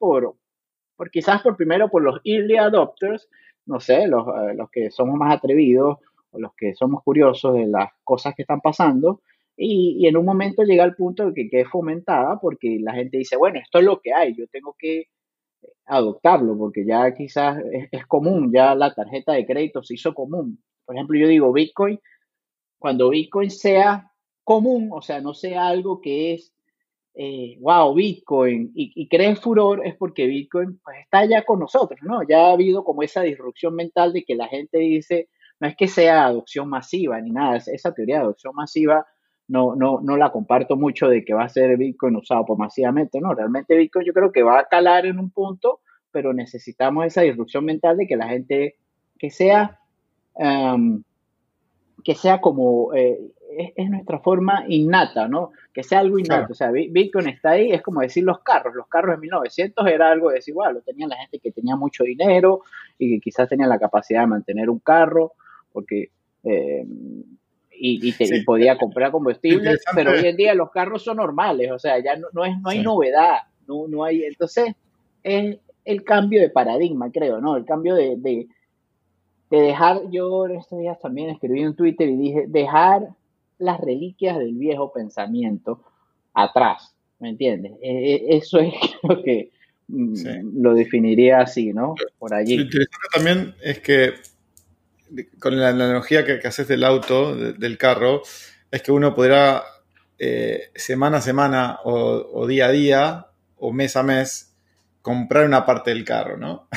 quizás primero por los early adopters, no sé, los que somos más atrevidos o los que somos curiosos de las cosas que están pasando, y en un momento llega el punto de que es fomentada porque la gente dice, bueno, esto es lo que hay, yo tengo que adoptarlo, porque ya quizás es común, ya la tarjeta de crédito se hizo común. Por ejemplo, yo digo Bitcoin, cuando Bitcoin sea común, o sea, no sea algo que es, wow, Bitcoin, y cree furor, es porque Bitcoin pues, está ya con nosotros, ¿no? Ya ha habido como esa disrupción mental de que la gente dice, no es que sea adopción masiva ni nada, esa teoría de adopción masiva no la comparto mucho de que va a ser Bitcoin usado por masivamente, no, realmente Bitcoin yo creo que va a calar en un punto, pero necesitamos esa disrupción mental de que la gente, que sea, um, que sea como, es nuestra forma innata, ¿no? Que sea algo Claro. innato, o sea, Bitcoin está ahí, es como decir los carros en 1900 era algo desigual, lo tenían la gente que tenía mucho dinero y que quizás tenía la capacidad de mantener un carro, porque eh, Sí, y podía comprar combustible, pero hoy interesante. en día los carros son normales, o sea, ya no hay Sí. novedad, no hay, entonces es el cambio de paradigma, creo, ¿no? El cambio de dejar, yo en estos días también escribí en Twitter y dije, dejar las reliquias del viejo pensamiento atrás, ¿me entiendes? Eso es lo que Sí. lo definiría así, ¿no? Por Lo allí. interesante también es que, con la analogía que haces del auto, del carro, es que uno podrá semana a semana o día a día o mes a mes comprar una parte del carro, ¿no?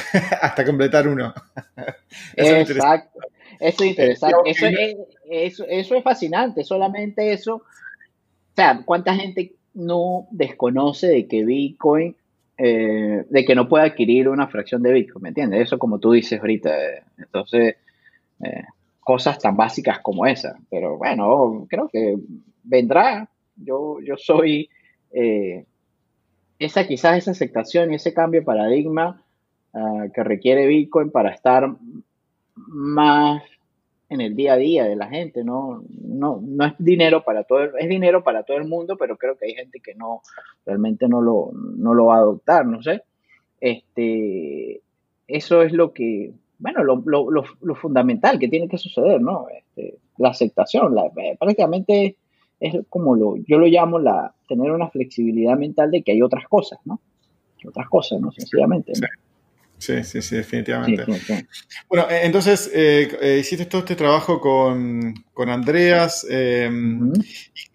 Hasta completar uno. Eso es lo interesante. Exacto. Eso es interesante. Digamos que Eso es fascinante. Solamente eso. O sea, ¿cuánta gente no desconoce de que Bitcoin, de que no puede adquirir una fracción de Bitcoin? ¿Me entiendes? Eso como tú dices ahorita. Entonces, eh, cosas tan básicas como esa. Pero bueno, creo que vendrá. Yo soy eh, quizás esa aceptación y ese cambio de paradigma que requiere Bitcoin para estar más en el día a día de la gente, no es dinero para todo, es dinero para todo el mundo, pero creo que hay gente que realmente no lo va a adoptar, no sé. Este, eso es lo que, bueno, lo fundamental que tiene que suceder, ¿no? La aceptación, prácticamente es como yo lo llamo tener una flexibilidad mental de que hay otras cosas, ¿no? Otras cosas, ¿no? Sencillamente, sí. ¿no? Sí, sí, sí, Sí, definitivamente. sí, sí. Bueno, entonces hiciste todo este trabajo con Andreas Ujú.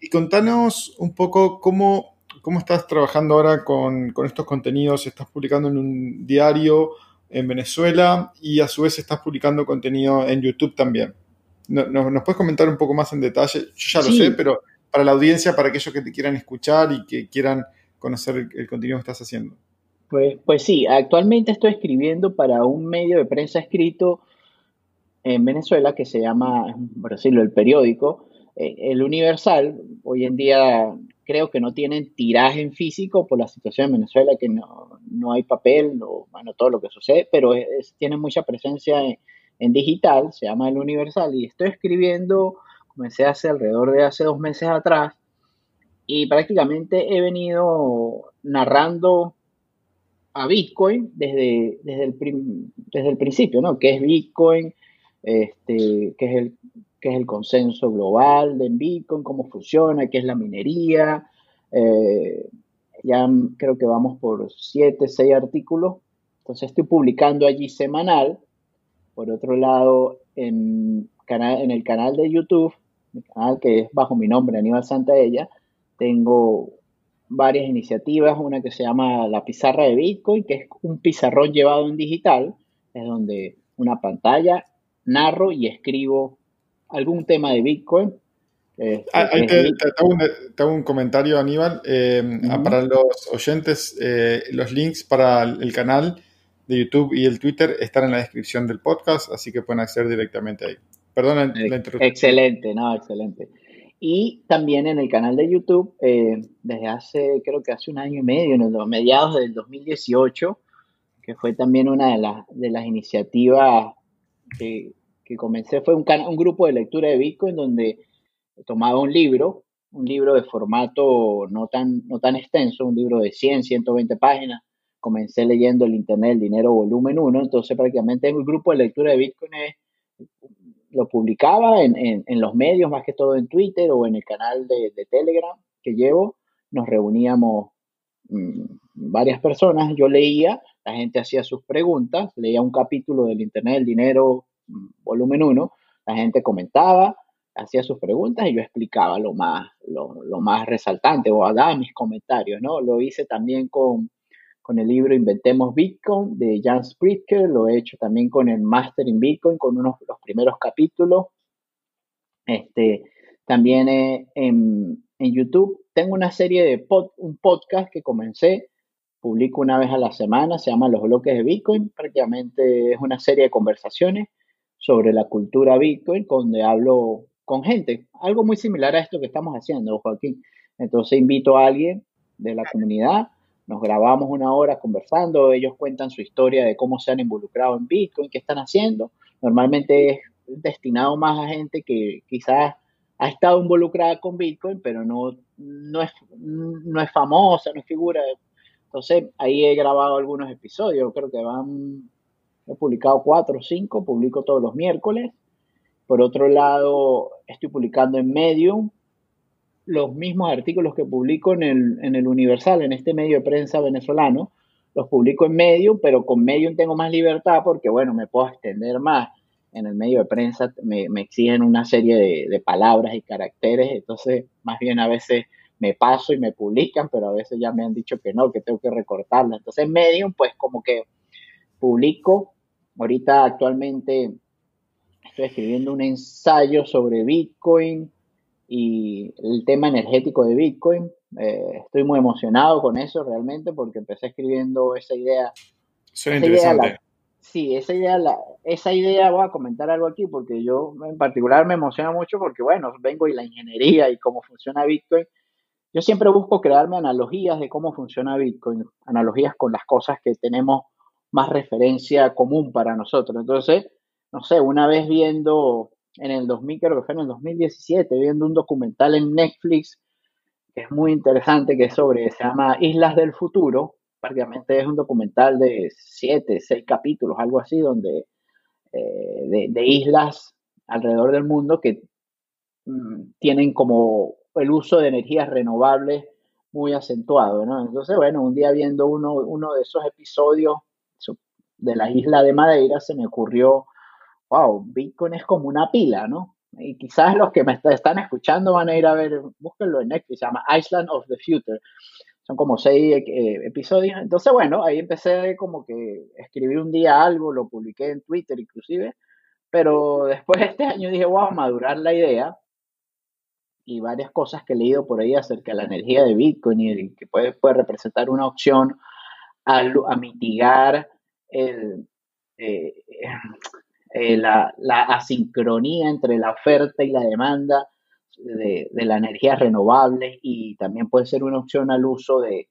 y contanos un poco cómo estás trabajando ahora con estos contenidos. Estás publicando en un diario en Venezuela y a su vez estás publicando contenido en YouTube también. ¿Nos puedes comentar un poco más en detalle? Yo ya lo sé, Sí, pero para la audiencia, para aquellos que te quieran escuchar y que quieran conocer el contenido que estás haciendo. pues sí, actualmente estoy escribiendo para un medio de prensa escrito en Venezuela que se llama, por decirlo, el periódico, El Universal. Hoy en día creo que no tienen tiraje en físico por la situación en Venezuela, que no hay papel, o, bueno, todo lo que sucede, pero tiene mucha presencia en digital, se llama El Universal, y estoy escribiendo, comencé hace 2 meses atrás, y prácticamente he venido narrando a Bitcoin desde el principio, ¿no? ¿Qué es Bitcoin? ¿Qué es el consenso global de Bitcoin? ¿Cómo funciona? ¿Qué es la minería? Eh, ya creo que vamos por 7, 6 artículos. Entonces estoy publicando allí semanal. Por otro lado, en el canal de YouTube, mi canal que es bajo mi nombre, Aníbal Santaella, tengo varias iniciativas, una que se llama La Pizarra de Bitcoin, que es un pizarrón llevado en digital, es donde una pantalla narro y escribo algún tema de Bitcoin, que Ahí es te hago un comentario, Aníbal. Ujú. Para los oyentes, los links para el canal de YouTube y el Twitter están en la descripción del podcast, así que pueden acceder directamente ahí. Perdona la interrupción. Excelente, no, excelente. Y también en el canal de YouTube, desde creo que hace un año y medio, en los mediados del 2018, que fue también una de las iniciativas que, que comencé, fue un grupo de lectura de Bitcoin donde tomaba un libro de formato no tan extenso, un libro de 100, 120 páginas. Comencé leyendo el Internet del Dinero volumen uno, entonces prácticamente el grupo de lectura de Bitcoin lo publicaba en los medios, más que todo en Twitter o en el canal de Telegram que llevo. Nos reuníamos varias personas, yo leía, la gente hacía sus preguntas, leía un capítulo del Internet del Dinero, volumen uno, la gente comentaba, hacía sus preguntas y yo explicaba lo más resaltante o daba mis comentarios, ¿no? Lo hice también con el libro Inventemos Bitcoin de Jan Spritker, lo he hecho también con el Master in Bitcoin, con los primeros capítulos. Este, también en YouTube tengo una serie un podcast que comencé, publico una vez a la semana, se llama Los Bloques de Bitcoin, prácticamente es una serie de conversaciones sobre la cultura Bitcoin, donde hablo con gente, algo muy similar a esto que estamos haciendo, Joaquín. Entonces invito a alguien de la comunidad, nos grabamos una hora conversando, ellos cuentan su historia de cómo se han involucrado en Bitcoin, qué están haciendo. Normalmente es destinado más a gente que quizás ha estado involucrada con Bitcoin, pero no es famosa, no es figura. Entonces, ahí he grabado algunos episodios, creo que he publicado 4 o 5, publico todos los miércoles. Por otro lado, estoy publicando en Medium los mismos artículos que publico en el Universal, en este medio de prensa venezolano, los publico en Medium, pero con Medium tengo más libertad porque, bueno, me puedo extender más. En el medio de prensa me exigen una serie de palabras y caracteres, entonces más bien a veces me paso y me publican, pero a veces ya me han dicho que no, que tengo que recortarla. Entonces Medium, pues como que publico, ahorita actualmente estoy escribiendo un ensayo sobre Bitcoin y el tema energético de Bitcoin. Estoy muy emocionado con eso realmente porque empecé escribiendo Suena esa idea interesante. sí, esa idea voy a comentar algo aquí porque yo en particular me emociona mucho porque bueno, vengo de la ingeniería y cómo funciona Bitcoin. Yo siempre busco crearme analogías de cómo funciona Bitcoin, analogías con las cosas que tenemos más referencia común para nosotros. Entonces, no sé, una vez viendo en el 2000, creo que fue en el 2017, viendo un documental en Netflix que es muy interesante, se llama Islas del Futuro. Prácticamente es un documental de 7, 6 capítulos, algo así, donde de islas alrededor del mundo que tienen como el uso de energías renovables muy acentuado, ¿no? Entonces, bueno, un día viendo uno de esos episodios, de la isla de Madeira, se me ocurrió, wow, Bitcoin es como una pila, ¿no? Y quizás los que están escuchando van a ir a ver, búsquenlo en Netflix, se llama Island of the Future. Son como 6 episodios. Entonces, bueno, ahí empecé como que escribí un día algo, lo publiqué en Twitter inclusive, pero después de este año dije, wow, madurar la idea y varias cosas que he leído por ahí acerca de la energía de Bitcoin y que puede representar una opción a mitigar el, eh, la asincronía entre la oferta y la demanda de la energía renovable, y también puede ser una opción al uso del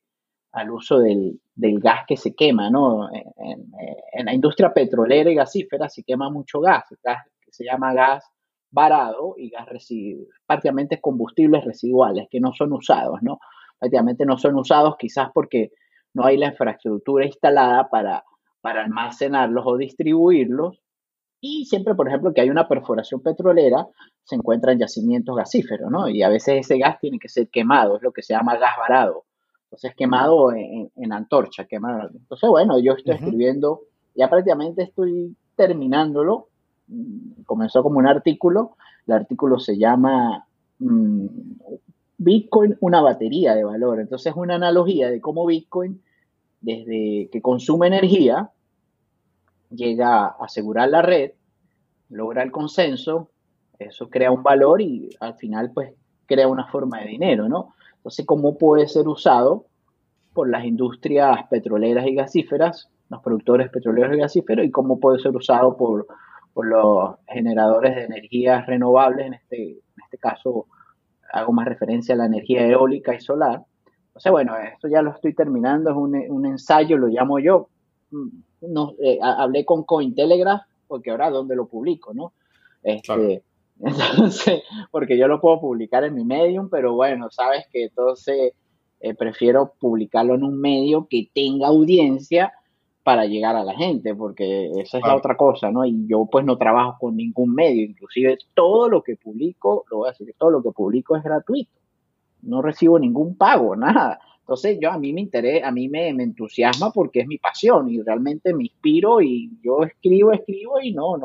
gas que se quema, ¿no? En la industria petrolera y gasífera se quema mucho gas que se llama gas varado y gas residuo, prácticamente combustibles residuales que no son usados, ¿no? Prácticamente no son usados quizás porque no hay la infraestructura instalada para almacenarlos o distribuirlos, y siempre, por ejemplo, que hay una perforación petrolera, se encuentran yacimientos gasíferos, ¿no? Y a veces ese gas tiene que ser quemado, es lo que se llama gas varado. Entonces, quemado en antorcha, quemado. Entonces, bueno, yo estoy Ujú. escribiendo, ya prácticamente estoy terminándolo. Comenzó como un artículo, el artículo se llama mm, Bitcoin, una batería de valor. Entonces, es una analogía de cómo Bitcoin, desde que consume energía, llega a asegurar la red, logra el consenso, eso crea un valor y al final pues crea una forma de dinero, ¿no? Entonces, ¿cómo puede ser usado por las industrias petroleras y gasíferas, los productores petroleros y gasíferos, y cómo puede ser usado por los generadores de energías renovables? En este caso hago más referencia a la energía eólica y solar. Entonces, bueno, esto ya lo estoy terminando, es un ensayo, lo llamo yo. No, hablé con Cointelegraph, porque ahora dónde lo publico, ¿no? Claro. Entonces, porque yo lo puedo publicar en mi Medium, pero bueno, sabes que entonces prefiero publicarlo en un medio que tenga audiencia para llegar a la gente, porque esa es la Claro. otra cosa, ¿no? Y yo pues no trabajo con ningún medio, inclusive todo lo que publico, lo voy a decir, todo lo que publico es gratuito, no recibo ningún pago, nada. Entonces yo a mí me interesa, a mí me entusiasma porque es mi pasión y realmente me inspiro y yo escribo y no,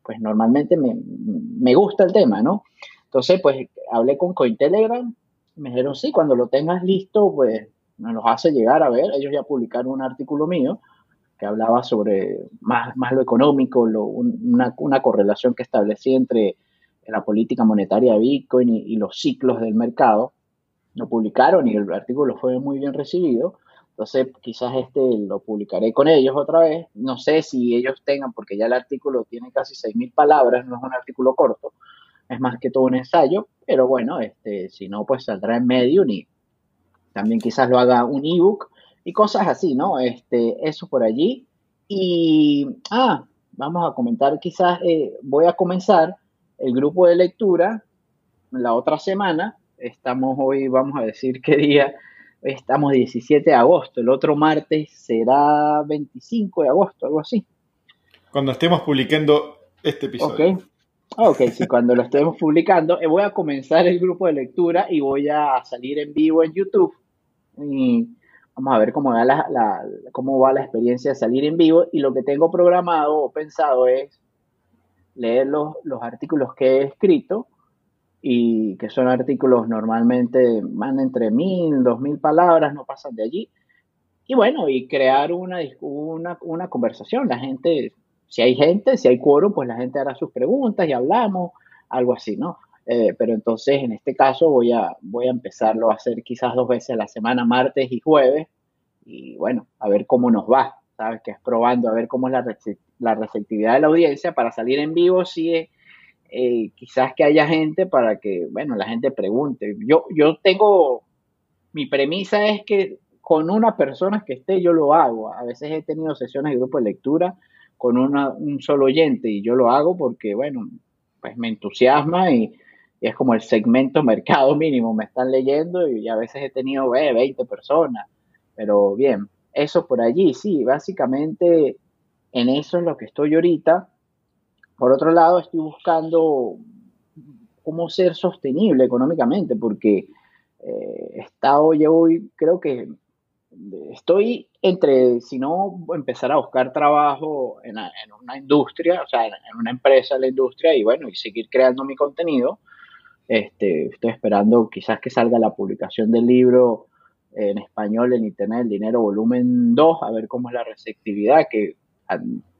pues normalmente me gusta el tema, ¿no? Entonces pues hablé con Cointelegram, me dijeron sí, cuando lo tengas listo pues me los hace llegar a ver, ellos ya publicaron un artículo mío que hablaba sobre más lo económico, una correlación que establecía entre la política monetaria de Bitcoin y los ciclos del mercado. Lo publicaron y el artículo fue muy bien recibido. Entonces, quizás lo publicaré con ellos otra vez. No sé si ellos tengan, porque ya el artículo tiene casi 6.000 palabras, no es un artículo corto, es más que todo un ensayo, pero bueno, si no, pues saldrá en Medium y también quizás lo haga un ebook y cosas así, ¿no? Eso por allí. Y, vamos a comentar, quizás voy a comenzar el grupo de lectura la otra semana. Estamos hoy, vamos a decir qué día, estamos 17 de agosto, el otro martes será 25 de agosto, algo así. Cuando estemos publicando este Ok, episodio. ok, sí, cuando lo estemos publicando, voy a comenzar el grupo de lectura y voy a salir en vivo en YouTube. Y vamos a ver cómo va la experiencia de salir en vivo. Y lo que tengo programado o pensado es leer los artículos que he escrito, y que son artículos normalmente van entre 1.000, 2.000 palabras, no pasan de allí. Y bueno, y crear una conversación. La gente, si hay quórum, pues la gente hará sus preguntas y hablamos, algo así, ¿no? Pero entonces, en este caso, voy a empezarlo a hacer quizás 2 veces a la semana, martes y jueves, y bueno, a ver cómo nos va, ¿sabes? Que es probando, a ver cómo es la receptividad de la audiencia para salir en vivo, sí, quizás que haya gente para que, bueno, la gente pregunte. Yo tengo, mi premisa es que con una persona que esté, yo lo hago. A veces he tenido sesiones de grupo de lectura con un solo oyente y yo lo hago porque, bueno, pues me entusiasma y es como el segmento mercado mínimo. Me están leyendo y a veces he tenido 20 personas. Pero bien, eso por allí, sí, básicamente en eso es lo que estoy ahorita. Por otro lado, estoy buscando cómo ser sostenible económicamente, porque he estado, yo creo que estoy si no, empezar a buscar trabajo en una industria, o sea, en una empresa de la industria y bueno, y seguir creando mi contenido. Estoy esperando quizás que salga la publicación del libro en español en Internet, El Dinero Volumen 2, a ver cómo es la receptividad, que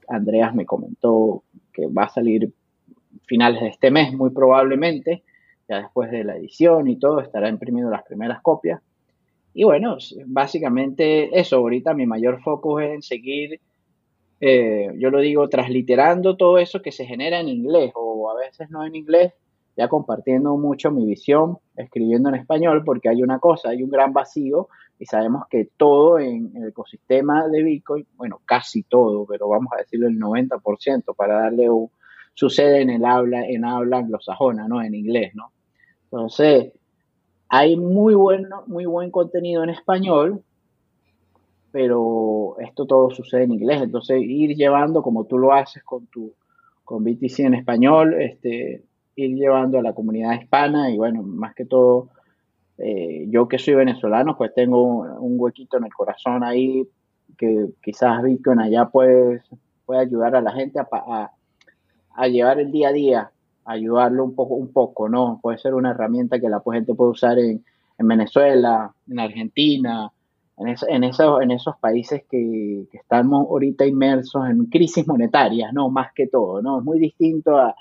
Andreas me comentó que va a salir finales de este mes muy probablemente, ya después de la edición y todo, estará imprimiendo las primeras copias. Y bueno, básicamente eso, ahorita mi mayor foco es en seguir, yo lo digo, transliterando todo eso que se genera en inglés o a veces no en inglés, ya compartiendo mucho mi visión, escribiendo en español, porque hay una cosa, hay un gran vacío y sabemos que todo en el ecosistema de Bitcoin, bueno, casi todo, pero vamos a decirlo el 90% para darle sucede en habla anglosajona, ¿no? En inglés, ¿no? Entonces, hay muy buen contenido en español, pero esto todo sucede en inglés. Entonces, ir llevando, como tú lo haces con BTC en español, ir llevando a la comunidad hispana y bueno, más que todo, yo que soy venezolano, pues tengo un huequito en el corazón ahí que quizás Bitcoin allá puede ayudar a la gente a llevar el día a día, ayudarlo un poco, ¿no? Puede ser una herramienta que la gente puede usar en Venezuela, en Argentina, en esos países que estamos ahorita inmersos en crisis monetarias, ¿no? Más que todo, ¿no? Es muy distinto a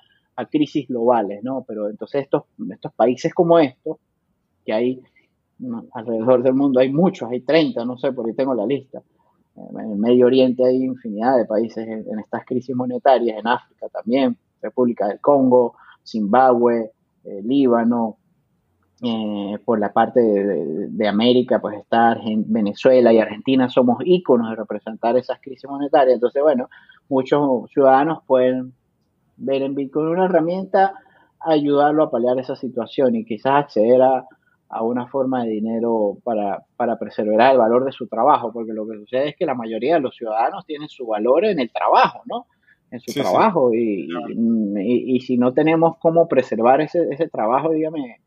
crisis globales, ¿no? Pero entonces estos países como estos, que hay alrededor del mundo, hay muchos, hay 30, no sé, por ahí tengo la lista. En el Medio Oriente hay infinidad de países en estas crisis monetarias, en África también, República del Congo, Zimbabue, Líbano, por la parte de América, pues está Venezuela y Argentina, somos íconos de representar esas crisis monetarias. Entonces, bueno, muchos ciudadanos pueden ver en Bitcoin una herramienta, ayudarlo a paliar esa situación y quizás acceder a una forma de dinero para preservar el valor de su trabajo, porque lo que sucede es que la mayoría de los ciudadanos tienen su valor en el trabajo, ¿no? En su Sí, sí. trabajo y si no tenemos cómo preservar ese trabajo, dígame,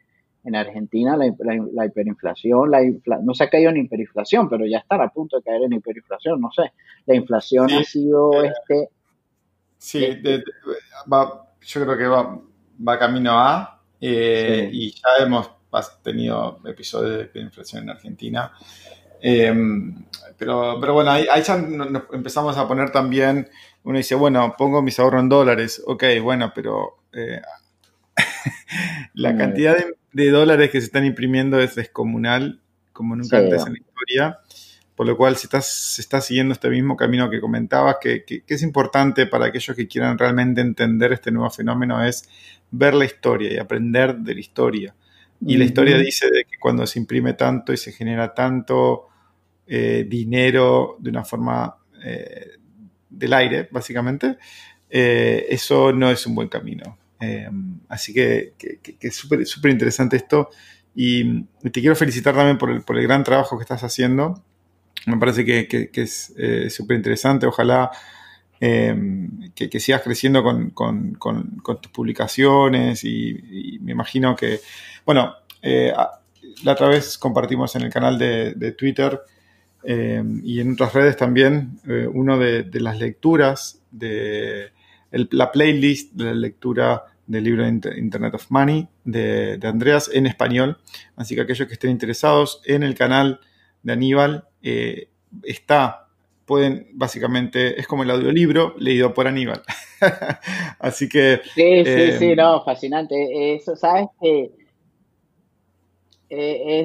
en Argentina la hiperinflación, no se ha caído en hiperinflación, pero ya está a punto de caer en hiperinflación, no sé. La inflación ha Sí, sido sí, yo creo que va camino a, sí, y ya hemos tenido episodios de inflación en Argentina. Eh, pero bueno, ahí ya nos empezamos a poner también, uno dice, bueno, pongo mis ahorros en dólares, ok, bueno, pero la muy, cantidad de dólares que se están imprimiendo es descomunal, como nunca sí, antes en la historia. Por lo cual, si estás siguiendo este mismo camino que comentabas, que es importante para aquellos que quieran realmente entender este nuevo fenómeno, es ver la historia y aprender de la historia. Y la historia ujú, dice de que cuando se imprime tanto y se genera tanto dinero de una forma del aire, básicamente, eso no es un buen camino. Así que es súper interesante esto. Y te quiero felicitar también por el gran trabajo que estás haciendo. Me parece que es súper interesante. Ojalá eh, que sigas creciendo con tus publicaciones y me imagino que, bueno, la otra vez compartimos en el canal de Twitter y en otras redes también uno de las lecturas la playlist de la lectura del libro Internet of Money de Andreas en español. Así que aquellos que estén interesados en el canal de Aníbal básicamente, es como el audiolibro leído por Aníbal. Así que sí, sí, eh, sí, no, fascinante. Eso, sabes que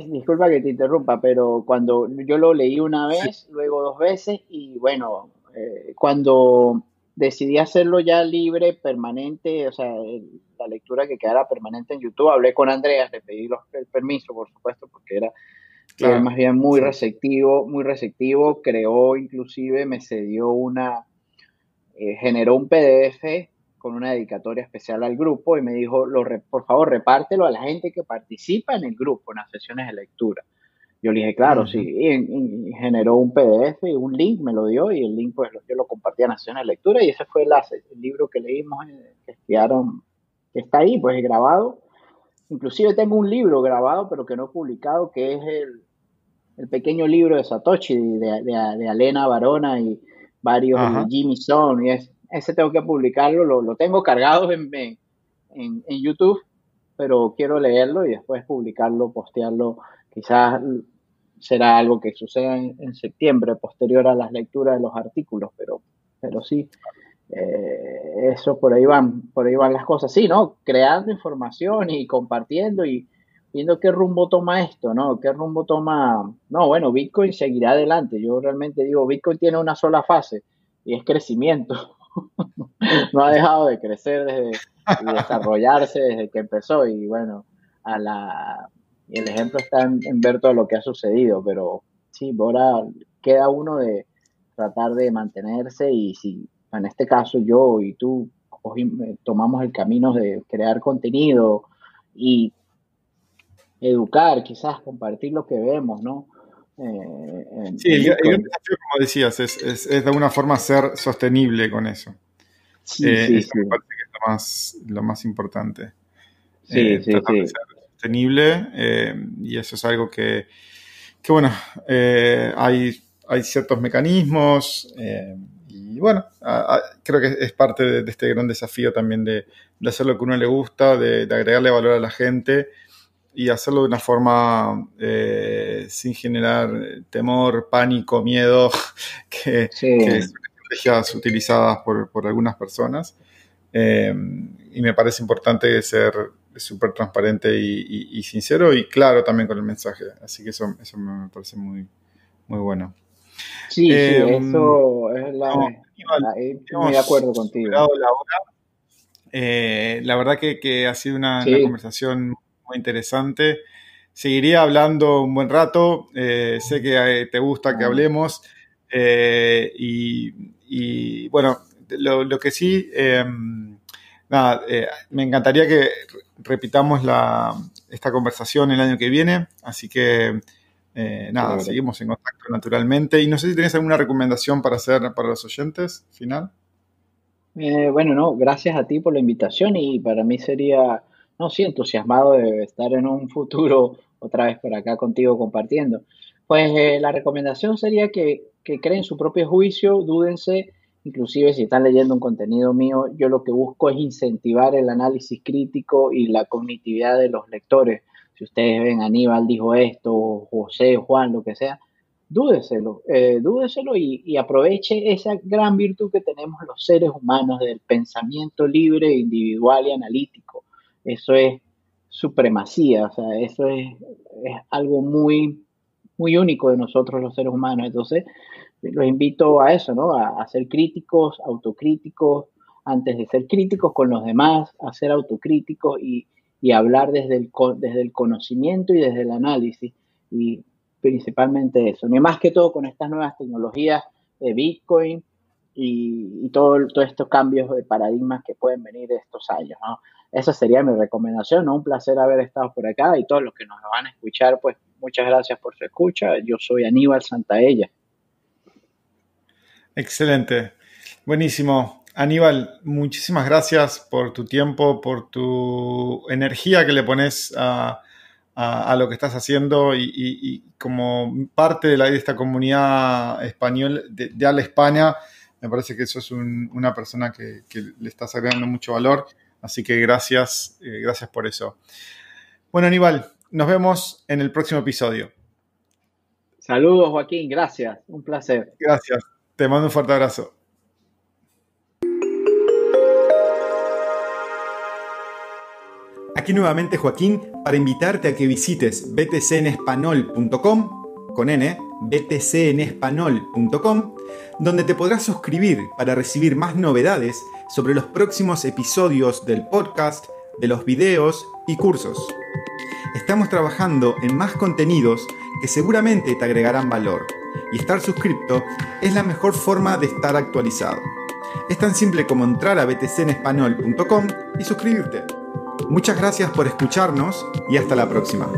disculpa que te interrumpa, pero cuando yo lo leí una sí, vez, luego dos veces, y bueno, cuando decidí hacerlo ya libre, permanente, o sea, la lectura que quedara permanente en YouTube, hablé con Andreas, le pedí el permiso, por supuesto, porque era él claro, más bien sí, muy receptivo, creó inclusive, me cedió generó un PDF con una dedicatoria especial al grupo y me dijo, por favor, repártelo a la gente que participa en el grupo, en las sesiones de lectura. Yo le dije, claro, sí, ujú, y generó un PDF y un link, me lo dio y el link pues yo lo compartí en las sesiones de lectura y ese fue el libro que leímos, que estudiaron, que está ahí pues grabado. Inclusive tengo un libro grabado pero que no he publicado, que es el pequeño libro de Satoshi, de Alena Barona y varios, y Ajá. Jimmy Son, y ese tengo que publicarlo, lo tengo cargado en YouTube, pero quiero leerlo y después publicarlo, postearlo. Quizás será algo que suceda en septiembre, posterior a las lecturas de los artículos, pero sí, eso por ahí van las cosas. Sí, ¿no? Creando información y compartiendo y viendo qué rumbo toma esto, ¿no? ¿Qué rumbo toma? No, bueno, Bitcoin seguirá adelante. Yo realmente digo, Bitcoin tiene una sola fase y es crecimiento. No ha dejado de crecer y desarrollarse desde que empezó. Y bueno, y el ejemplo está en ver todo lo que ha sucedido, pero sí, ahora queda uno de tratar de mantenerse y si en este caso yo y tú tomamos el camino de crear contenido y educar, quizás compartir lo que vemos, ¿no? Sí, En el gran Bitcoin. desafío, como decías, es de alguna forma ser sostenible con eso. Sí, sí, Eso me sí, parece que es lo más importante. sí, sí, Tratar de sí, ser sostenible y eso es algo que bueno, hay ciertos mecanismos y bueno, creo que es parte de este gran desafío también de hacer lo que a uno le gusta, de agregarle valor a la gente y hacerlo de una forma sin generar temor, pánico, miedo, que sí, son estrategias utilizadas por algunas personas. Eh, y me parece importante ser súper transparente y sincero y claro también con el mensaje. Así que eso me parece muy bueno. sí, sí, Bueno, eso es Aníbal, ahí estoy muy de hemos acuerdo contigo. superado la hora. La verdad que ha sido una Sí, conversación muy interesante. Seguiría hablando un buen rato. Sé que te gusta que ah, hablemos. Y, bueno, lo que sí, nada, me encantaría que repitamos esta conversación el año que viene. Así que, nada, chévere. seguimos en contacto naturalmente. Y no sé si tenés alguna recomendación para hacer para los oyentes final. Bueno, no, gracias a ti por la invitación y para mí sería, no, sí, entusiasmado de estar en un futuro otra vez por acá contigo compartiendo. Pues la recomendación sería que creen su propio juicio, dúdense, inclusive si están leyendo un contenido mío, yo lo que busco es incentivar el análisis crítico y la cognitividad de los lectores. Si ustedes ven, Aníbal dijo esto, o José, Juan, lo que sea, dúdeselo y aproveche esa gran virtud que tenemos los seres humanos del pensamiento libre, individual y analítico. Eso es supremacía, o sea, es algo muy único de nosotros los seres humanos. Entonces, los invito a eso, ¿no? A ser críticos, autocríticos, antes de ser críticos con los demás, a ser autocríticos y hablar desde el conocimiento y desde el análisis. Y principalmente eso, ni más que todo con estas nuevas tecnologías de Bitcoin y todos estos cambios de paradigmas que pueden venir estos años, ¿no? Esa sería mi recomendación, ¿no? Un placer haber estado por acá y todos los que nos van a escuchar, pues muchas gracias por su escucha. Yo soy Aníbal Santaella. Excelente. Buenísimo. Aníbal, muchísimas gracias por tu tiempo, por tu energía que le pones a lo que estás haciendo y como parte de esta comunidad español de habla España, me parece que sos una persona que le estás agregando mucho valor, así que gracias por eso. Bueno, Aníbal, nos vemos en el próximo episodio. Saludos, Joaquín, gracias, un placer. Gracias. Te mando un fuerte abrazo. Aquí nuevamente Joaquín para invitarte a que visites btcenespanol.com con N, btcenespanol.com, donde te podrás suscribir para recibir más novedades sobre los próximos episodios del podcast, de los videos y cursos. Estamos trabajando en más contenidos que seguramente te agregarán valor, y estar suscripto es la mejor forma de estar actualizado. Es tan simple como entrar a btcenespanol.com y suscribirte. Muchas gracias por escucharnos y hasta la próxima.